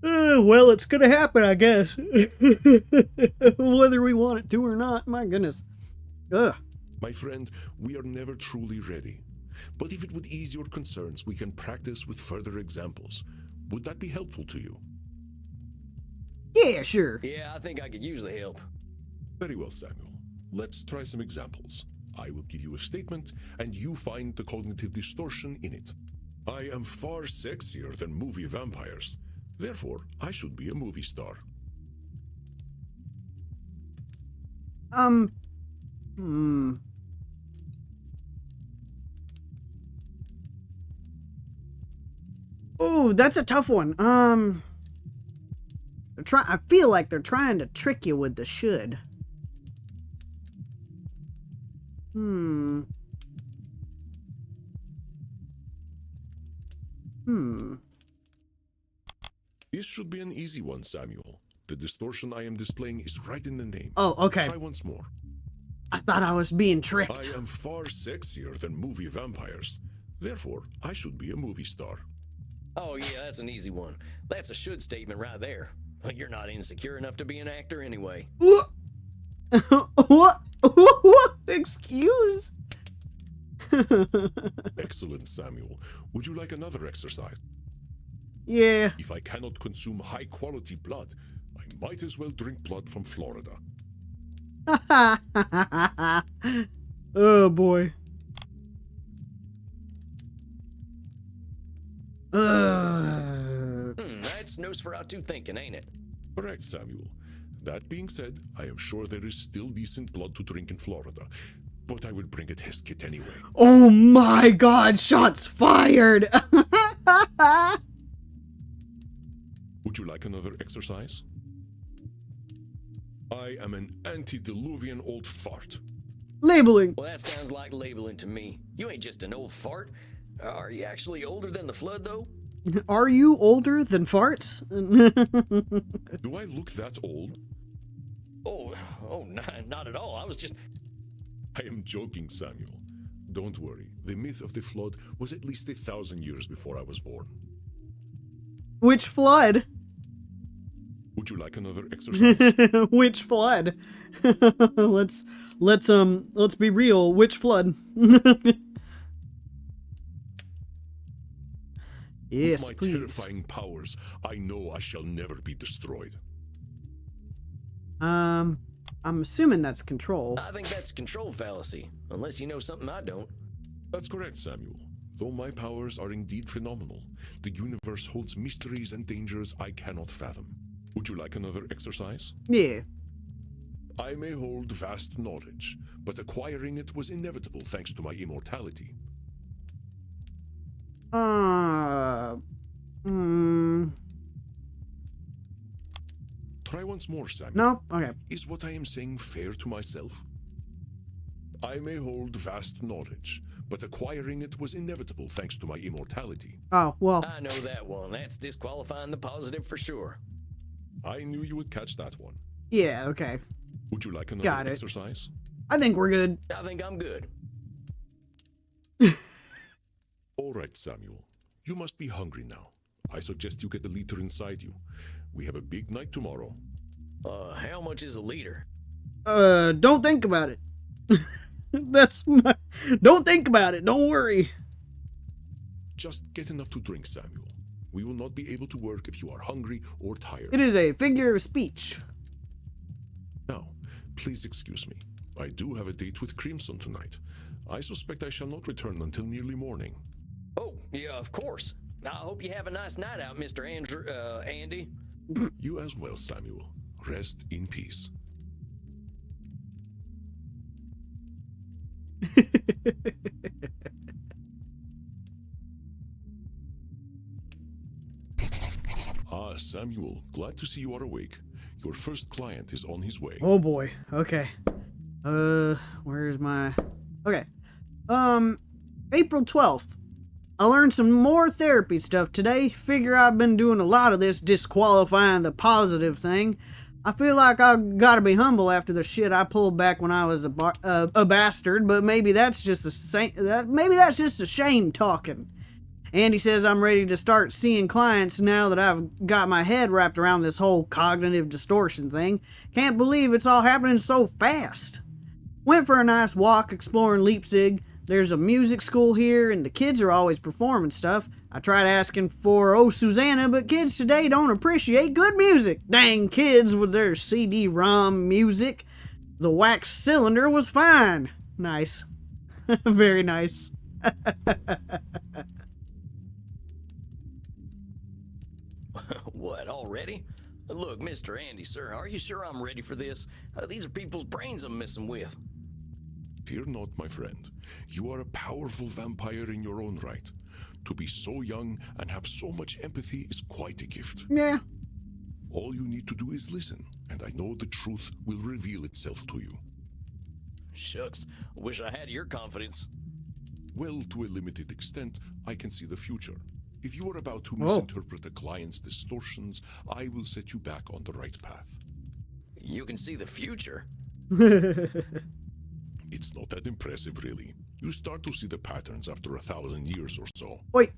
Well, it's gonna happen, I guess. Whether we want it to or not. My goodness. Ugh. My friend, we are never truly ready. But if it would ease your concerns, we can practice with further examples. Would that be helpful to you? Yeah, sure. Yeah, I think I could use the help. Very well, Samuel. Let's try some examples. I will give you a statement, and you find the cognitive distortion in it. I am far sexier than movie vampires. Therefore, I should be a movie star. Oh, that's a tough one. I feel like they're trying to trick you with the should. This should be an easy one, Samuel. The distortion I am displaying is right in the name. Oh, okay. Try once more. I thought I was being tricked. I am far sexier than movie vampires. Therefore, I should be a movie star. Oh yeah, that's an easy one. That's a should statement right there. You're not insecure enough to be an actor anyway. What? What? Excuse? Excellent, Samuel. Would you like another exercise? Yeah. If I cannot consume high-quality blood, I might as well drink blood from Florida. Oh boy. That's Nosferatu thinking, ain't it? Correct, Samuel. That being said, I am sure there is still decent blood to drink in Florida, but I will bring a test kit anyway. Oh my god, shots fired! Would you like another exercise? I am an antediluvian old fart. Labeling. Well, that sounds like labeling to me. You ain't just an old fart. Are you actually older than the flood, though? Are you older than farts? Do I look that old? Oh, not at all. I was just... I am joking, Samuel. Don't worry. The myth of the flood was at least 1,000 years before I was born. Which flood? Would you like another exercise? Which flood? let's be real. Which flood? Yes, With my please. terrifying powers, I know I shall never be destroyed. I'm assuming that's control. I think that's a control fallacy, unless you know something I don't. That's correct, Samuel. Though my powers are indeed phenomenal, the universe holds mysteries and dangers I cannot fathom. Would you like another exercise? Yeah. I may hold vast knowledge, but acquiring it was inevitable thanks to my immortality. Try once more, Samuel. No? Okay. Is what I am saying fair to myself? I may hold vast knowledge, but acquiring it was inevitable thanks to my immortality. Oh, well. I know that one. That's disqualifying the positive for sure. I knew you would catch that one. Yeah, okay. Would you like Got another it. exercise? I think we're good. I think I'm good. All right, Samuel. You must be hungry now. I suggest you get a liter inside you. We have a big night tomorrow. How much is a liter? Don't think about it. Don't think about it. Don't worry. Just get enough to drink, Samuel. We will not be able to work if you are hungry or tired. It is a figure of speech. Now, please excuse me. I do have a date with Crimson tonight. I suspect I shall not return until nearly morning. Oh, yeah, of course. I hope you have a nice night out, Mr. Andy. You as well, Samuel. Rest in peace. Ah, Samuel, glad to see you are awake. Your first client is on his way. Oh boy. Okay. Where's my... Okay. April 12th. I learned some more therapy stuff today. Figure I've been doing a lot of this disqualifying the positive thing. I feel like I've got to be humble after the shit I pulled back when I was a bastard, but maybe that's just a shame talking. Andy says I'm ready to start seeing clients now that I've got my head wrapped around this whole cognitive distortion thing. Can't believe it's all happening so fast. Went for a nice walk exploring Leipzig. There's a music school here, and the kids are always performing stuff. I tried asking for Oh Susanna, but kids today don't appreciate good music. Dang kids with their CD-ROM music. The wax cylinder was fine. Nice. Very nice. What, already? Look, Mr. Andy, sir, are you sure I'm ready for this? These are people's brains I'm messing with. Fear not, my friend. You are a powerful vampire in your own right. To be so young and have so much empathy is quite a gift. Yeah. All you need to do is listen, and I know the truth will reveal itself to you. Shucks, wish I had your confidence. Well, to a limited extent, I can see the future. If you are about to misinterpret a client's distortions, I will set you back on the right path. You can see the future? It's not that impressive, really. You start to see the patterns after 1,000 years or so. Wait.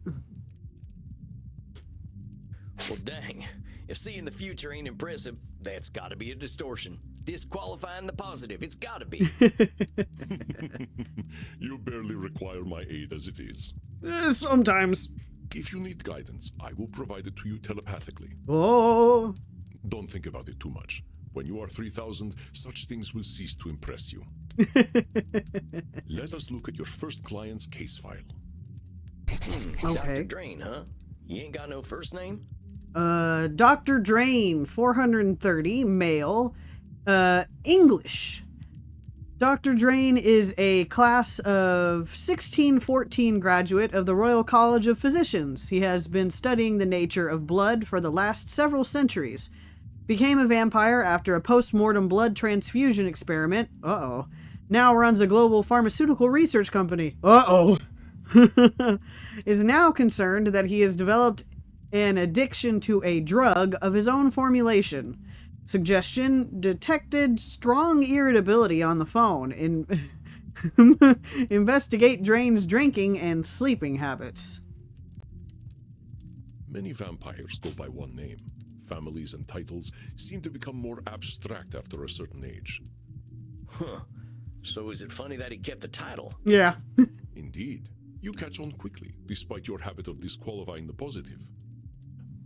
Well, dang. If seeing the future ain't impressive, that's gotta be a distortion. Disqualifying the positive, it's gotta be. You barely require my aid as it is. Sometimes. If you need guidance, I will provide it to you telepathically. Oh. Don't think about it too much. When you are 3,000, such things will cease to impress you. Let us look at your first client's case file. Okay. Dr. Drain, huh? You ain't got no first name? Dr. Drain, 430, male, English. Dr. Drain is a class of 1614 graduate of the Royal College of Physicians. He has been studying the nature of blood for the last several centuries. Became a vampire after a post-mortem blood transfusion experiment. Uh-oh. Now runs a global pharmaceutical research company. Uh-oh. Is now concerned that he has developed an addiction to a drug of his own formulation. Suggestion: detected strong irritability on the phone. Investigate Drain's drinking and sleeping habits. Many vampires go by one name. Families and titles seem to become more abstract after a certain age. Huh. So is it funny that he kept the title? Yeah. Indeed. You catch on quickly, despite your habit of disqualifying the positive.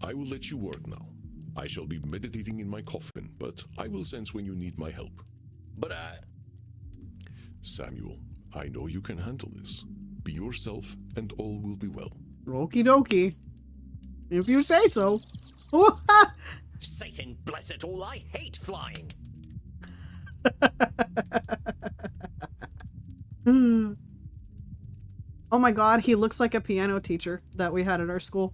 I will let you work now. I shall be meditating in my coffin, but I will sense when you need my help. But Samuel, I know you can handle this. Be yourself, and all will be well. Okie dokie. If you say so. Satan bless it all, I hate flying. Oh my god, he looks like a piano teacher that we had at our school.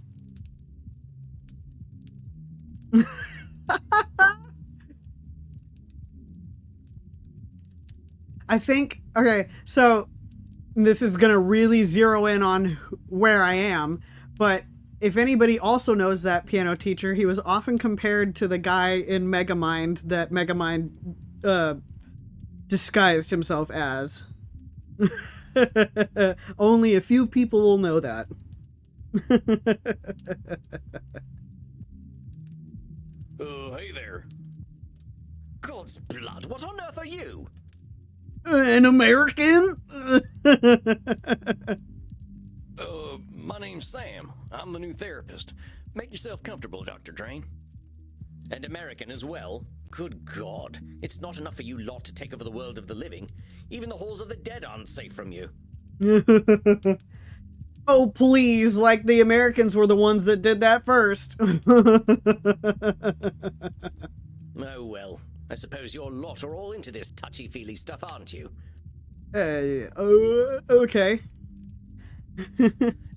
I think, okay, so this is going to really zero in on where I am, but if anybody also knows that piano teacher, he was often compared to the guy in Megamind that Megamind disguised himself as. Only a few people will know that. Hey there. God's blood, what on earth are you? An American? My name's Sam. I'm the new therapist. Make yourself comfortable, Dr. Drain. And American as well. Good God. It's not enough for you lot to take over the world of the living. Even the halls of the dead aren't safe from you. Oh, please, like the Americans were the ones that did that first. Oh, well. I suppose your lot are all into this touchy-feely stuff, aren't you? Okay.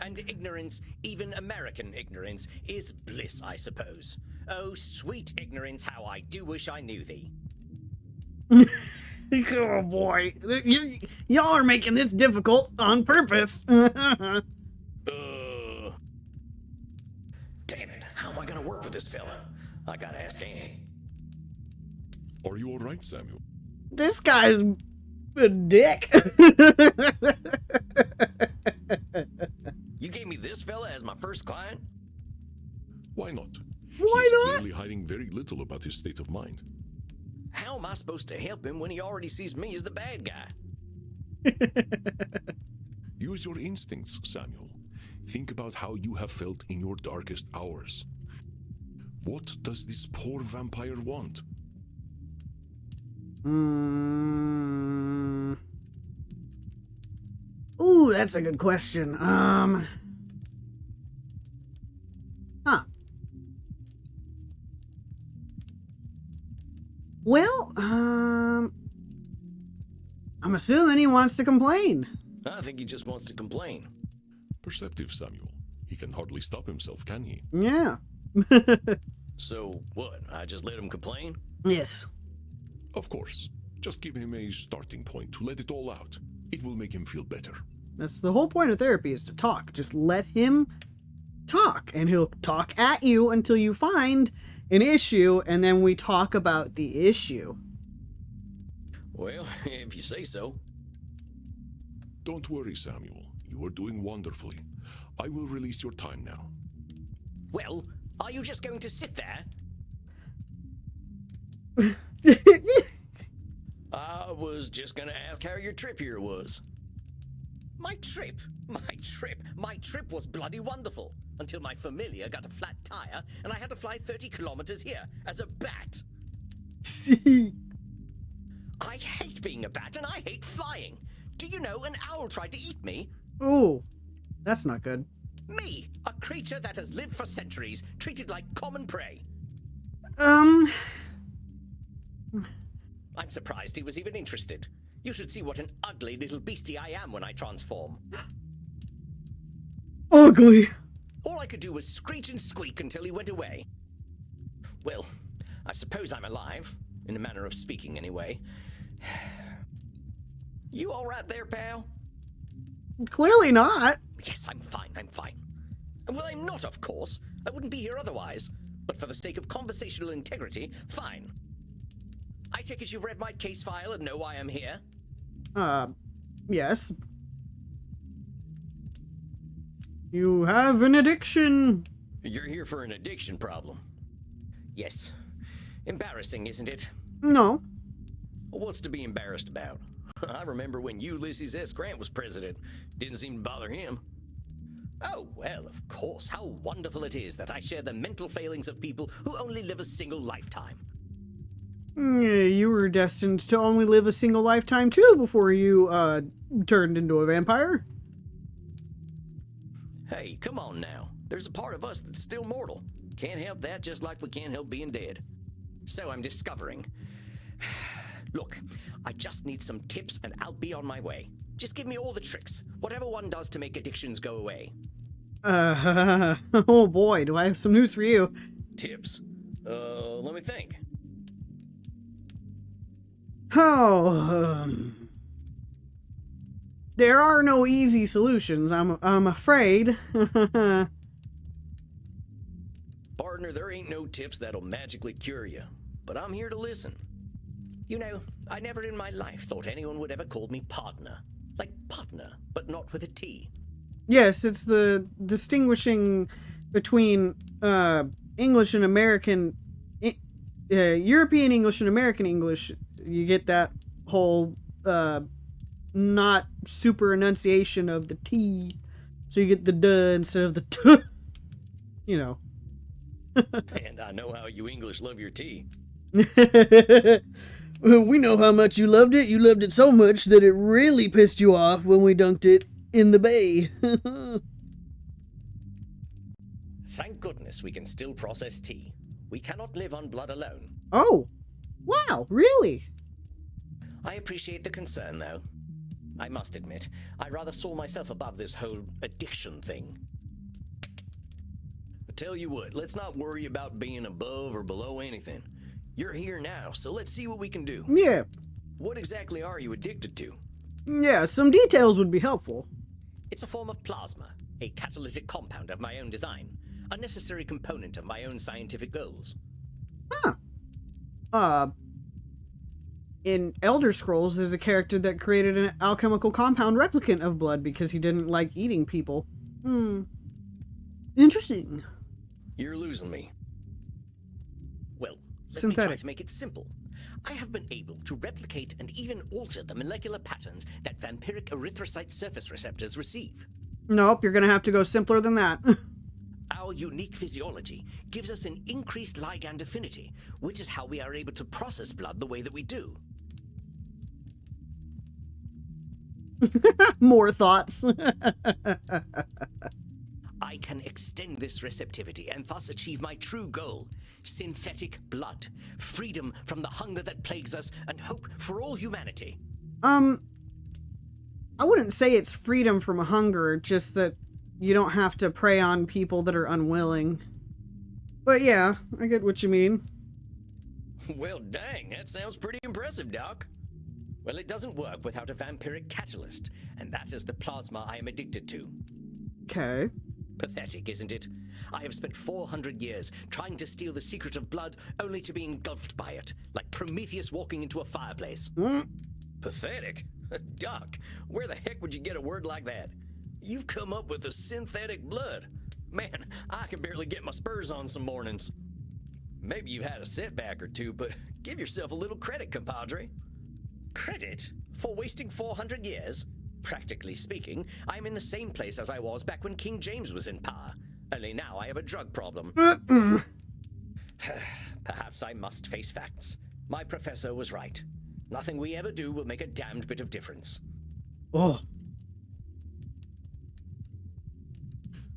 And ignorance, even American ignorance, is bliss, I suppose. Oh, sweet ignorance, how I do wish I knew thee. Oh boy, y'all are making this difficult on purpose. Damn it, how am I gonna work with this fella? I gotta ask Annie. Are you all right, Samuel? This guy's a dick. You gave me this fella as my first client? Why not? Why He's not? clearly hiding very little about his state of mind. How am I supposed to help him when he already sees me as the bad guy? Use your instincts, Samuel. Think about how you have felt in your darkest hours. What does this poor vampire want? Ooh, that's a good question. Well, I'm assuming he wants to complain. I think he just wants to complain. Perceptive, Samuel. He can hardly stop himself, can he? Yeah. So, what? I just let him complain? Yes. Of course. Just give him a starting point to let it all out. It will make him feel better. That's the whole point of therapy, is to talk. Just let him talk, and he'll talk at you until you find an issue, and then we talk about the issue. Well, if you say so. Don't worry, Samuel. You are doing wonderfully. I will release your time now. Well, are you just going to sit there? I was just gonna ask how your trip here was. My trip? My trip was bloody wonderful. Until my familiar got a flat tire and I had to fly 30 kilometers here as a bat. I hate being a bat and I hate flying. Do you know an owl tried to eat me? Ooh, that's not good. Me, a creature that has lived for centuries, treated like common prey. I'm surprised he was even interested. You should see what an ugly little beastie I am when I transform. Ugly. All I could do was screech and squeak until he went away. Well, I suppose I'm alive, in a manner of speaking anyway. You all right there, pal? Clearly not. Yes, I'm fine. Well, I'm not, of course. I wouldn't be here otherwise. But for the sake of conversational integrity, fine. I take it you've read my case file and know why I'm here? Yes. You have an addiction. You're here for an addiction problem. Yes. Embarrassing, isn't it? No. What's to be embarrassed about? I remember when Ulysses S. Grant was president. Didn't seem to bother him. Oh, well, of course. How wonderful it is that I share the mental failings of people who only live a single lifetime. You were destined to only live a single lifetime too before you turned into a vampire. Hey, come on now. There's a part of us that's still mortal. Can't help that, just like we can't help being dead. So I'm discovering. Look, I just need some tips and I'll be on my way. Just give me all the tricks. Whatever one does to make addictions go away. Oh boy, do I have some news for you. Tips? Let me think. Oh, There are no easy solutions, I'm afraid. Partner, there ain't no tips that'll magically cure you, but I'm here to listen. You know, I never in my life thought anyone would ever call me partner. Like partner, but not with a T. Yes, it's the distinguishing between English and American, European English and American English. You get that whole not super enunciation of the T, so you get the duh instead of the t. You know. And I know how you English love your tea. We know how much you loved it. You loved it so much that it really pissed you off when we dunked it in the bay. Thank goodness we can still process tea. We cannot live on blood alone. Oh, wow, really? I appreciate the concern, though. I must admit, I rather saw myself above this whole addiction thing. I tell you what, let's not worry about being above or below anything. You're here now, so let's see what we can do. Yeah. What exactly are you addicted to? Yeah, some details would be helpful. It's a form of plasma, a catalytic compound of my own design, a necessary component of my own scientific goals. Huh. In Elder Scrolls, there's a character that created an alchemical compound replicant of blood because he didn't like eating people. Interesting. You're losing me. Well, let me Synthetic. try to make it simple. I have been able to replicate and even alter the molecular patterns that vampiric erythrocyte surface receptors receive. Nope, you're gonna have to go simpler than that. Our unique physiology gives us an increased ligand affinity, which is how we are able to process blood the way that we do. More thoughts. I can extend this receptivity and thus achieve my true goal: synthetic blood, freedom from the hunger that plagues us, and hope for all humanity. I wouldn't say it's freedom from hunger, just that you don't have to prey on people that are unwilling. But yeah, I get what you mean. Well, dang, that sounds pretty impressive, Doc. Well, it doesn't work without a vampiric catalyst, and that is the plasma I am addicted to. Okay. Pathetic, isn't it? I have spent 400 years trying to steal the secret of blood, only to be engulfed by it, like Prometheus walking into a fireplace. Pathetic? Doc, where the heck would you get a word like that? You've come up with a synthetic blood. Man, I can barely get my spurs on some mornings. Maybe you've had a setback or two, but give yourself a little credit, compadre. Credit? For wasting 400 years? Practically speaking, I'm in the same place as I was back when King James was in power. Only now I have a drug problem. Perhaps I must face facts. My professor was right. Nothing we ever do will make a damned bit of difference. Oh.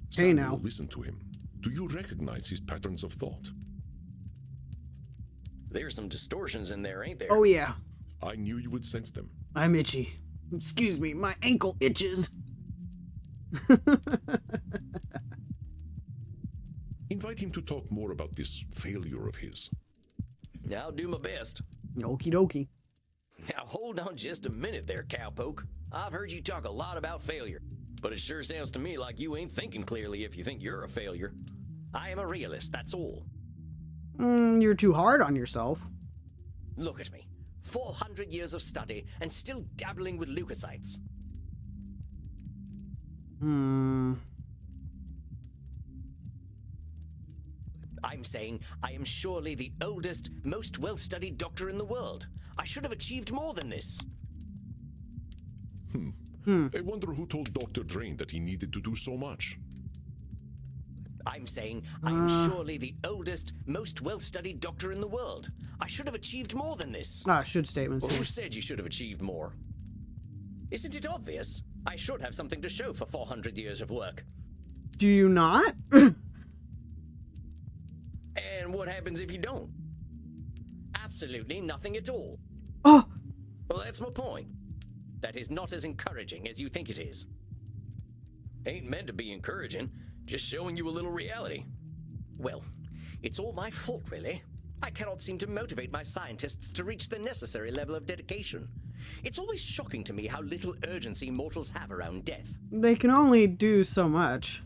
Hey, Samuel, now. listen to him. Do you recognize his patterns of thought? There's some distortions in there, ain't there? Oh yeah. I knew you would sense them. I'm itchy. Excuse me, my ankle itches. Invite him to talk more about this failure of his. I'll do my best. Okie dokie. Now hold on just a minute there, cowpoke. I've heard you talk a lot about failure, but it sure sounds to me like you ain't thinking clearly if you think you're a failure. I am a realist, that's all. You're too hard on yourself. Look at me. 400 years of study and still dabbling with leukocytes. I'm saying I am surely the oldest, most well-studied doctor in the world. I should have achieved more than this. I wonder who told Dr. Drain that he needed to do so much. I'm saying I am surely the oldest, most well-studied doctor in the world. I should have achieved more than this. Should statements. Well, who said you should have achieved more? Isn't it obvious? I should have something to show for 400 years of work. Do you not? And what happens if you don't? Absolutely nothing at all. Oh, Well, that's my point. That is not as encouraging as you think it is. Ain't meant to be encouraging, just showing you a little reality. Well, it's all my fault, really. I cannot seem to motivate my scientists to reach the necessary level of dedication. It's always shocking to me how little urgency mortals have around death. They can only do so much.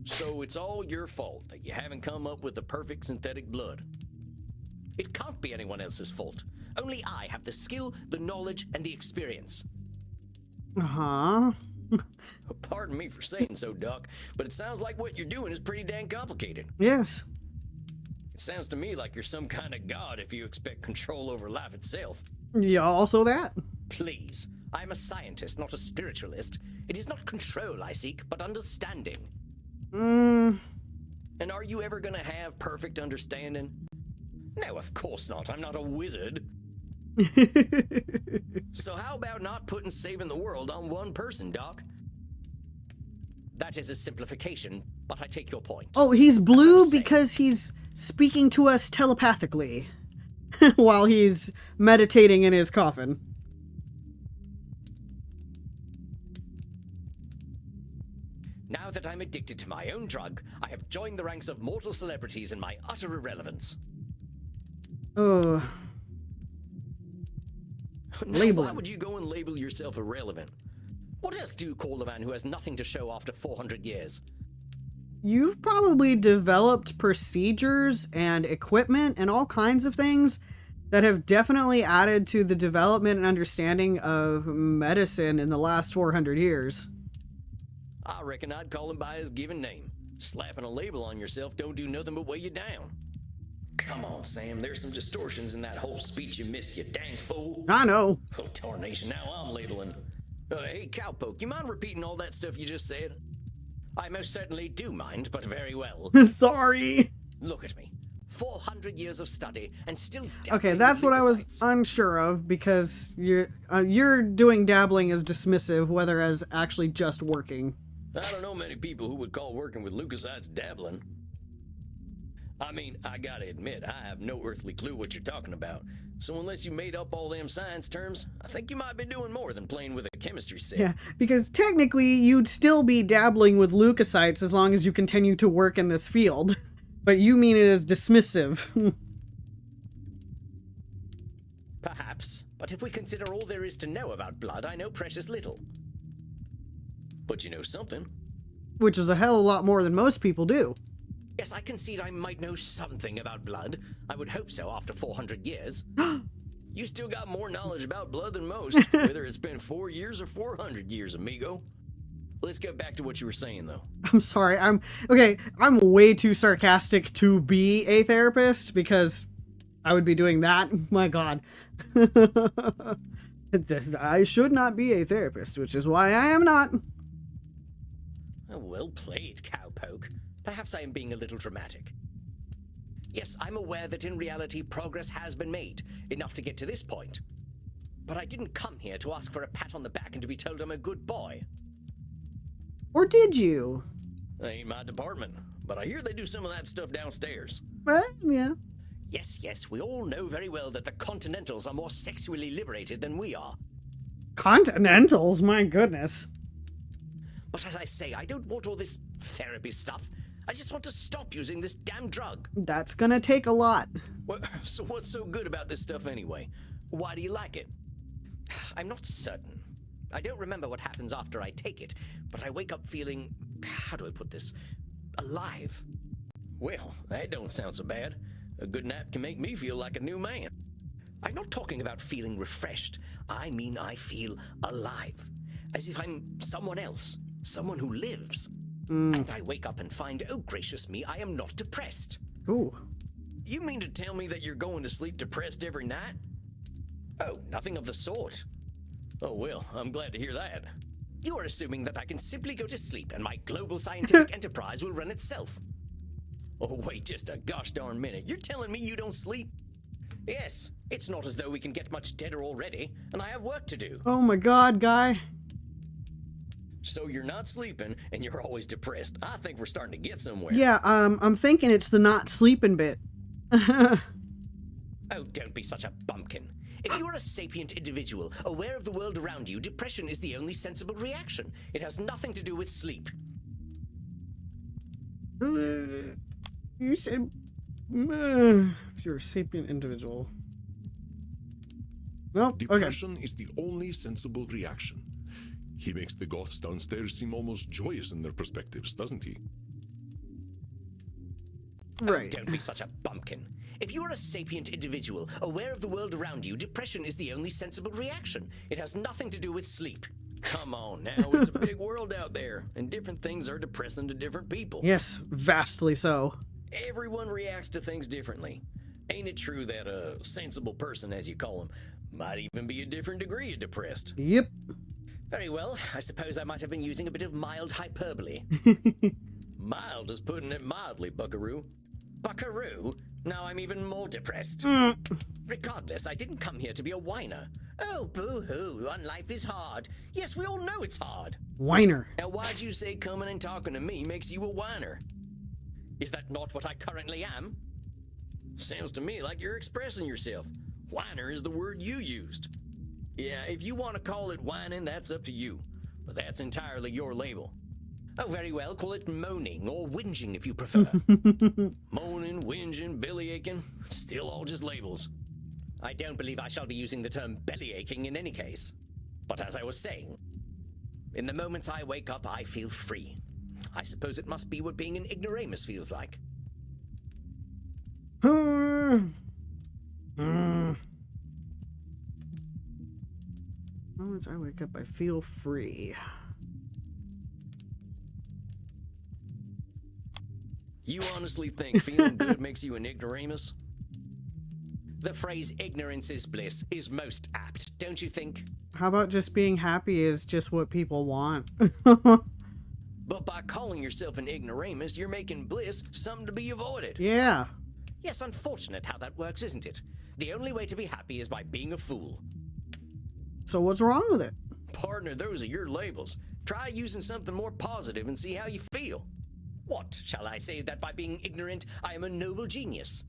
So it's all your fault that you haven't come up with the perfect synthetic blood. It can't be anyone else's fault. Only I have the skill, the knowledge, and the experience. Uh-huh. Pardon me for saying so, Doc, but it sounds like what you're doing is pretty dang complicated. Yes. It sounds to me like you're some kind of god if you expect control over life itself. Yeah, also that. Please, I'm a scientist, not a spiritualist. It is not control I seek, but understanding. And are you ever gonna have perfect understanding? No, of course not. I'm not a wizard. So how about not putting saving the world on one person, Doc? That is a simplification, but I take your point. Oh, he's blue because he's speaking to us telepathically while he's meditating in his coffin. Now that I'm addicted to my own drug, I have joined the ranks of mortal celebrities in my utter irrelevance. Oh. Now, why would you go and label yourself irrelevant? What else do you call the man who has nothing to show after 400 years? You've probably developed procedures and equipment and all kinds of things that have definitely added to the development and understanding of medicine in the last 400 years. I reckon I'd call him by his given name. Slapping a label on yourself don't do nothing but weigh you down. Come on, Sam, there's some distortions in that whole speech you missed, you dang fool. I know. Oh, tarnation, now I'm labeling. Hey, Cowpoke, you mind repeating all that stuff you just said? I most certainly do mind, but very well. Sorry. Look at me. 400 years of study and still Okay, that's what I was leukocytes. unsure of, because you're doing dabbling as dismissive, whether as actually just working. I don't know many people who would call working with leukocytes dabbling. I mean, I gotta admit, I have no earthly clue what you're talking about. So unless you made up all them science terms, I think you might be doing more than playing with a chemistry set. Yeah, because technically you'd still be dabbling with leukocytes as long as you continue to work in this field. But you mean it as dismissive. Perhaps, but if we consider all there is to know about blood, I know precious little. But you know something. Which is a hell of a lot more than most people do. Yes, I concede I might know something about blood. I would hope so after 400 years. You still got more knowledge about blood than most, whether it's been 4 years or 400 years, amigo. Let's get back to what you were saying, though. I'm sorry, I'm way too sarcastic to be a therapist, because I would be doing that. My God. I should not be a therapist, which is why I am not. Oh, well played, Cowpoke. Perhaps I am being a little dramatic. Yes, I'm aware that in reality progress has been made, enough to get to this point. But I didn't come here to ask for a pat on the back and to be told I'm a good boy. Or did you? That ain't my department, but I hear they do some of that stuff downstairs. Well, yeah. Yes, we all know very well that the Continentals are more sexually liberated than we are. Continentals, my goodness. But as I say, I don't want all this therapy stuff. I just want to stop using this damn drug. That's gonna take a lot. So what's so good about this stuff anyway? Why do you like it? I'm not certain. I don't remember what happens after I take it, but I wake up feeling, how do I put this, alive. Well, that don't sound so bad. A good nap can make me feel like a new man. I'm not talking about feeling refreshed. I mean I feel alive. As if I'm someone else. Someone who lives. And I wake up and find, oh gracious me, I am not depressed. Ooh. You mean to tell me that you're going to sleep depressed every night? Oh, nothing of the sort. Oh well, I'm glad to hear that. You are assuming that I can simply go to sleep and my global scientific enterprise will run itself. Oh wait just a gosh darn minute, you're telling me you don't sleep? Yes, it's not as though we can get much deader already, and I have work to do. Oh my God, guy. So you're not sleeping, and you're always depressed. I think we're starting to get somewhere. Yeah, I'm thinking it's the not sleeping bit. Oh, don't be such a bumpkin. If you are a sapient individual, aware of the world around you, depression is the only sensible reaction. It has nothing to do with sleep. You said If you're a sapient individual. Well, okay. Depression is the only sensible reaction. He makes the goths downstairs seem almost joyous in their perspectives, doesn't he? Right. Don't be such a bumpkin. If you are a sapient individual, aware of the world around you, depression is the only sensible reaction. It has nothing to do with sleep. Come on now, it's a big world out there, and different things are depressing to different people. Yes, vastly so. Everyone reacts to things differently. Ain't it true that a sensible person, as you call them, might even be a different degree of depressed? Yep. Very well, I suppose I might have been using a bit of mild hyperbole. Mild is putting it mildly, buckaroo. Buckaroo? Now I'm even more depressed. Regardless, I didn't come here to be a whiner. Oh, boo-hoo, life is hard. Yes, we all know it's hard. Whiner. Now why'd you say coming and talking to me makes you a whiner? Is that not what I currently am? Sounds to me like you're expressing yourself. Whiner is the word you used. Yeah, if you want to call it whining, that's up to you. But that's entirely your label. Oh, very well, call it moaning or whinging if you prefer. Moaning, whinging, bellyaching, still all just labels. I don't believe I shall be using the term bellyaching in any case. But as I was saying, in the moments I wake up, I feel free. I suppose it must be what being an ignoramus feels like. Moments I wake up, I feel free. You honestly think feeling good makes you an ignoramus? The phrase ignorance is bliss is most apt, don't you think? How about just being happy is just what people want? But by calling yourself an ignoramus, you're making bliss something to be avoided. Yeah. Yes, unfortunate how that works, isn't it? The only way to be happy is by being a fool. So what's wrong with it? Partner, those are your labels. Try using something more positive and see how you feel. What, shall I say that by being ignorant, I am a noble genius?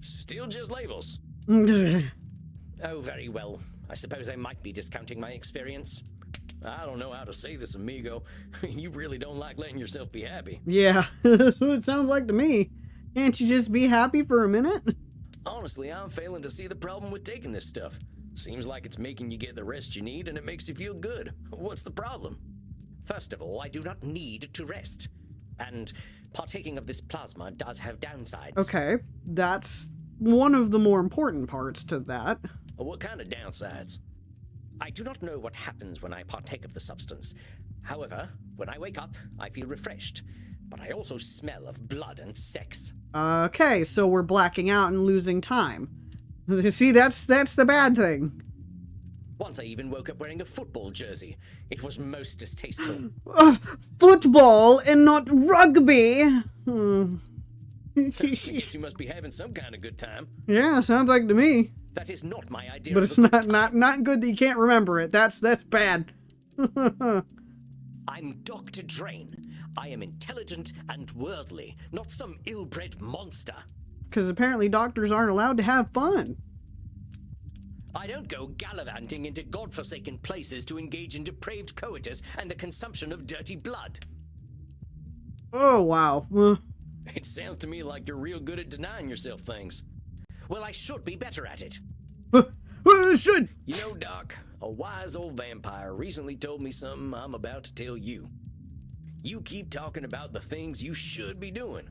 Still just labels. Oh, very well. I suppose I might be discounting my experience. I don't know how to say this, amigo. You really don't like letting yourself be happy. Yeah, that's what it sounds like to me. Can't you just be happy for a minute? Honestly, I'm failing to see the problem with taking this stuff. Seems like it's making you get the rest you need and it makes you feel good. What's the problem? First of all, I do not need to rest. And partaking of this plasma does have downsides. Okay, that's one of the more important parts to that. What kind of downsides? I do not know what happens when I partake of the substance. However, when I wake up, I feel refreshed. But I also smell of blood and sex. Okay, so we're blacking out and losing time. See, that's the bad thing. Once I even woke up wearing a football jersey. It was most distasteful. Football and not rugby. I guess you must be having some kind of good time. Yeah, sounds like to me. That is not my idea. But of it's a good not good that you can't remember it. That's bad. I'm Dr. Drain. I am intelligent and worldly, not some ill-bred monster. Because apparently doctors aren't allowed to have fun. I don't go gallivanting into godforsaken places to engage in depraved coitus and the consumption of dirty blood. Oh, wow. It sounds to me like you're real good at denying yourself things. Well, I should be better at it. Should. You know, Doc, a wise old vampire recently told me something I'm about to tell you. You keep talking about the things you should be doing.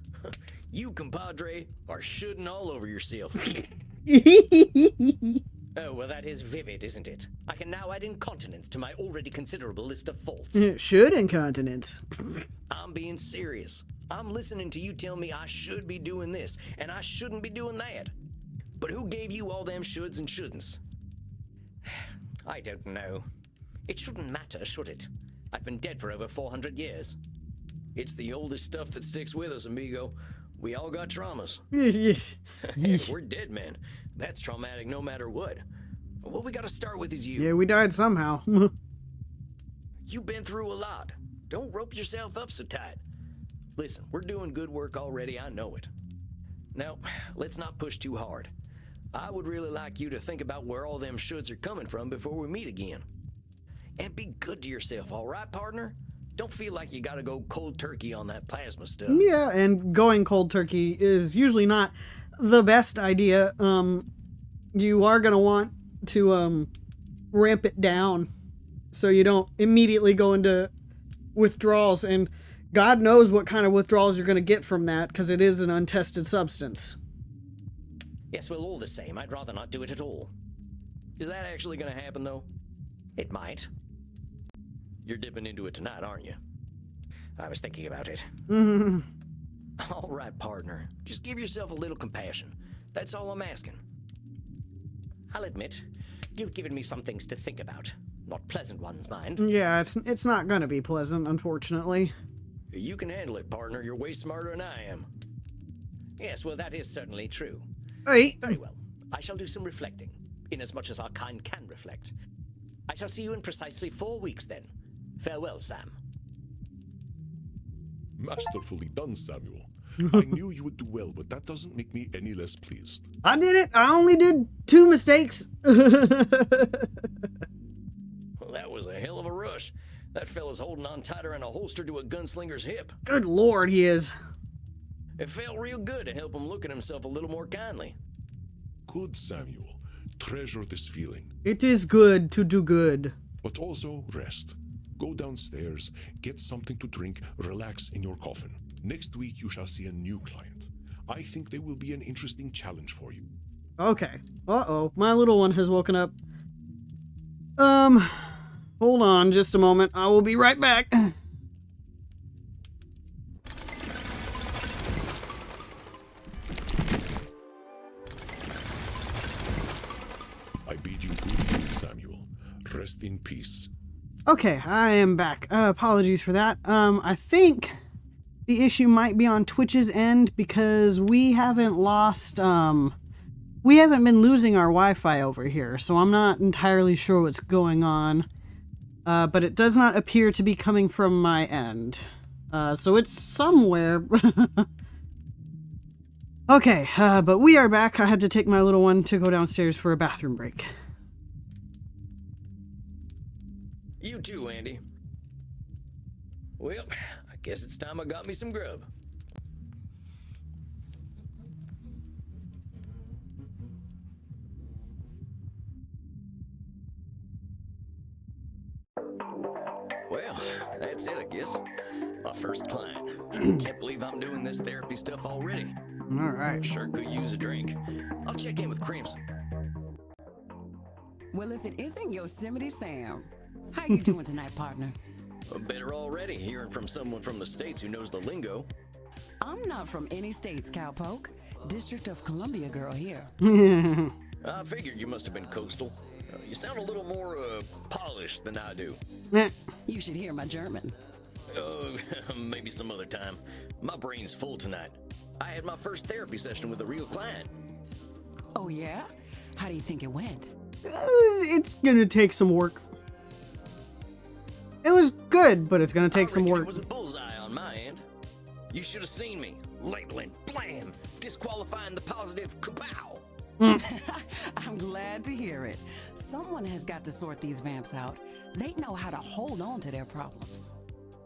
You, compadre, are shoulding all over yourself. Oh, well, that is vivid, isn't it? I can now add incontinence to my already considerable list of faults. Should incontinence. I'm being serious. I'm listening to you tell me I should be doing this, and I shouldn't be doing that. But who gave you all them shoulds and shouldn'ts? I don't know. It shouldn't matter, should it? I've been dead for over 400 years. It's the oldest stuff that sticks with us, amigo. We all got traumas. We're dead, man. That's traumatic no matter what. What we gotta start with is you. Yeah, we died somehow. You've been through a lot. Don't rope yourself up so tight. Listen, we're doing good work already, I know it. Now, let's not push too hard. I would really like you to think about where all them shoulds are coming from before we meet again. And be good to yourself, all right, partner? Don't feel like you gotta go cold turkey on that plasma stuff. Yeah, and going cold turkey is usually not the best idea. You are gonna want to ramp it down so you don't immediately go into withdrawals, and God knows what kind of withdrawals you're gonna get from that, because it is an untested substance. Yes, well, all the same, I'd rather not do it at all. Is that actually gonna happen, though? It might. You're dipping into it tonight, aren't you? I was thinking about it. All right, partner. Just give yourself a little compassion. That's all I'm asking. I'll admit, you've given me some things to think about. Not pleasant ones, mind. Yeah, it's not gonna be pleasant, unfortunately. You can handle it, partner. You're way smarter than I am. Yes, well, that is certainly true. Hey, Very well. I shall do some reflecting, inasmuch as our kind can reflect. I shall see you in precisely 4 weeks, then. Farewell, Sam. Masterfully done, Samuel. I knew you would do well, but that doesn't make me any less pleased. I did it. I only did 2 mistakes. Well, that was a hell of a rush. That fella's holding on tighter than a holster to a gunslinger's hip. Good Lord, he is. It felt real good to help him look at himself a little more kindly. Good, Samuel. Treasure this feeling. It is good to do good. But also rest. Go downstairs, get something to drink, relax in your coffin. Next week you shall see a new client. I think they will be an interesting challenge for you. Okay. Uh-oh. My little one has woken up. Hold on just a moment. I will be right back. I bid you good evening, Samuel. Rest in peace. Okay, I am back. Apologies for that. I think the issue might be on Twitch's end because we haven't been losing our Wi-Fi over here, so I'm not entirely sure what's going on. But it does not appear to be coming from my end. So it's somewhere. Okay, but we are back. I had to take my little one to go downstairs for a bathroom break. You too, Andy. Well, I guess it's time I got me some grub. Well, that's it, I guess. My first client. Can't believe I'm doing this therapy stuff already. All right. Sure could use a drink. I'll check in with Crimson. Well, if it isn't Yosemite Sam. How you doing tonight, partner? Better already, hearing from someone from the States who knows the lingo. I'm not from any states, cowpoke. District of Columbia girl here. I figured you must have been coastal. You sound a little more, polished than I do. You should hear my German. Oh, maybe some other time. My brain's full tonight. I had my first therapy session with a real client. Oh, yeah? How do you think it went? It's gonna take some work. It was good, but it's gonna take some work. It was a bullseye on my end. You should have seen me. Labeling, blam, disqualifying the positive, kapow. I'm glad to hear it. Someone has got to sort these vamps out. They know how to hold on to their problems.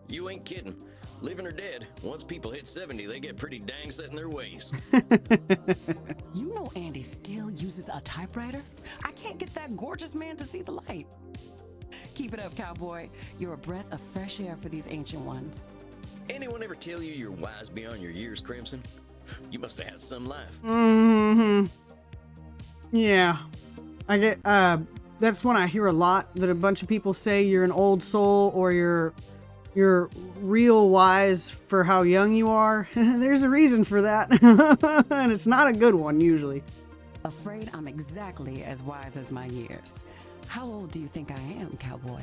You ain't kidding. Living or dead, once people hit 70, they get pretty dang set in their ways. You know Andy still uses a typewriter? I can't get that gorgeous man to see the light. Keep it up, cowboy. You're a breath of fresh air for these ancient ones. Anyone ever tell you you're wise beyond your years, Crimson? You must have had some life. Yeah. I get, that's one I hear a lot, that a bunch of people say you're an old soul or you're real wise for how young you are. There's a reason for that. And it's not a good one, usually. Afraid I'm exactly as wise as my years. How old do you think I am, cowboy?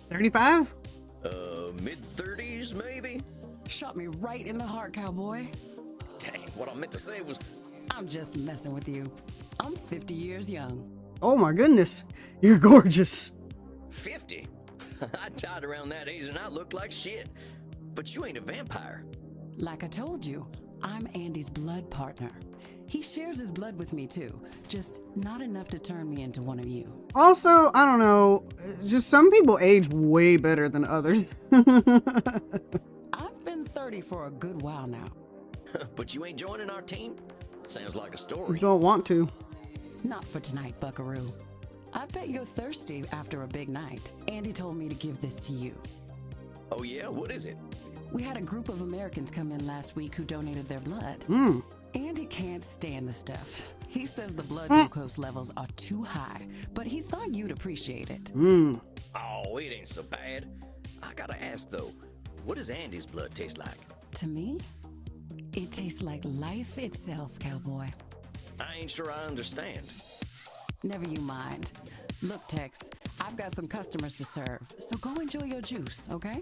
35? Mid-30s, maybe? Shot me right in the heart, cowboy. Dang, what I meant to say was... I'm just messing with you. I'm 50 years young. Oh my goodness. You're gorgeous. 50? I died around that age and I looked like shit. But you ain't a vampire. Like I told you, I'm Andy's blood partner. He shares his blood with me too, just not enough to turn me into one of you. Also, I don't know, just some people age way better than others. I've been 30 for a good while now. But you ain't joining our team? Sounds like a story. Don't want to. Not for tonight, Buckaroo. I bet you're thirsty after a big night. Andy told me to give this to you. Oh yeah? What is it? We had a group of Americans come in last week who donated their blood. Andy can't stand the stuff. He says the blood glucose levels are too high, but he thought you'd appreciate it. Oh, it ain't so bad. I gotta ask though, what does Andy's blood taste like? To me, it tastes like life itself, cowboy. I ain't sure I understand. Never you mind. Look, Tex, I've got some customers to serve, so go enjoy your juice, okay?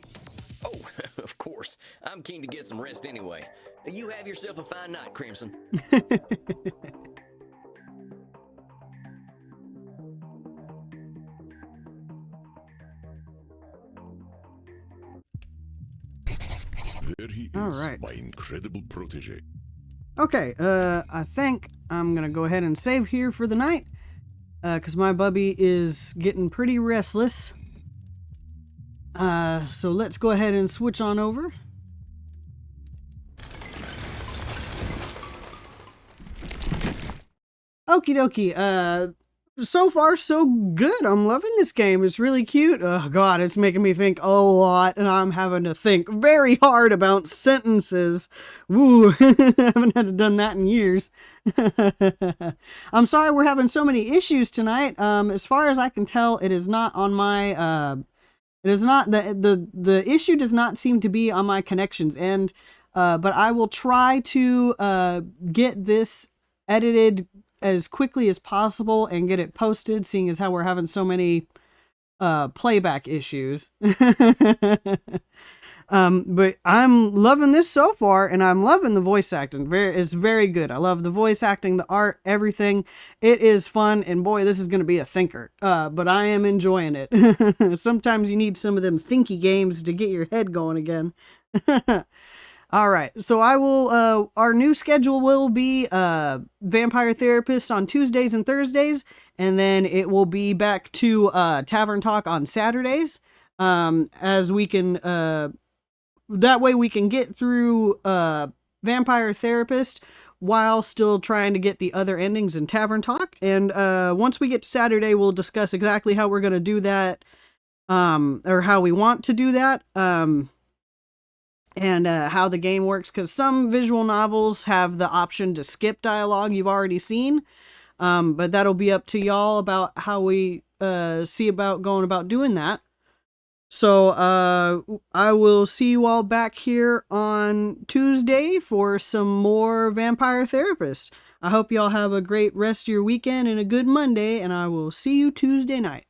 Oh, of course. I'm keen to get some rest anyway. You have yourself a fine night, Crimson. There he is, All right. my incredible protege. Okay, I think I'm gonna go ahead and save here for the night, because my bubby is getting pretty restless. So let's go ahead and switch on over. Okie dokie, so far so good. I'm loving this game. It's really cute. Oh god, it's making me think a lot, and I'm having to think very hard about sentences. Woo, I haven't had to done that in years. I'm sorry we're having so many issues tonight. As far as I can tell, it is not on my, it is not, the issue does not seem to be on my connections end, but I will try to, get this edited as quickly as possible and get it posted, seeing as how we're having so many playback issues. But I'm loving this so far, and I'm loving the voice acting. It's very good. I love the voice acting, the art, everything. It is fun, and boy, this is going to be a thinker. But I am enjoying it. Sometimes you need some of them thinky games to get your head going again. All right, so I will, our new schedule will be, Vampire Therapist on Tuesdays and Thursdays, and then it will be back to, Tavern Talk on Saturdays, as we can, that way we can get through, Vampire Therapist while still trying to get the other endings in Tavern Talk, and, once we get to Saturday, we'll discuss exactly how we're gonna do that, or how we want to do that, and how the game works, because some visual novels have the option to skip dialogue you've already seen, but that'll be up to y'all about how we see about going about doing that. So I will see you all back here on Tuesday for some more Vampire Therapist. I hope y'all have a great rest of your weekend and a good Monday, and I will see you Tuesday night.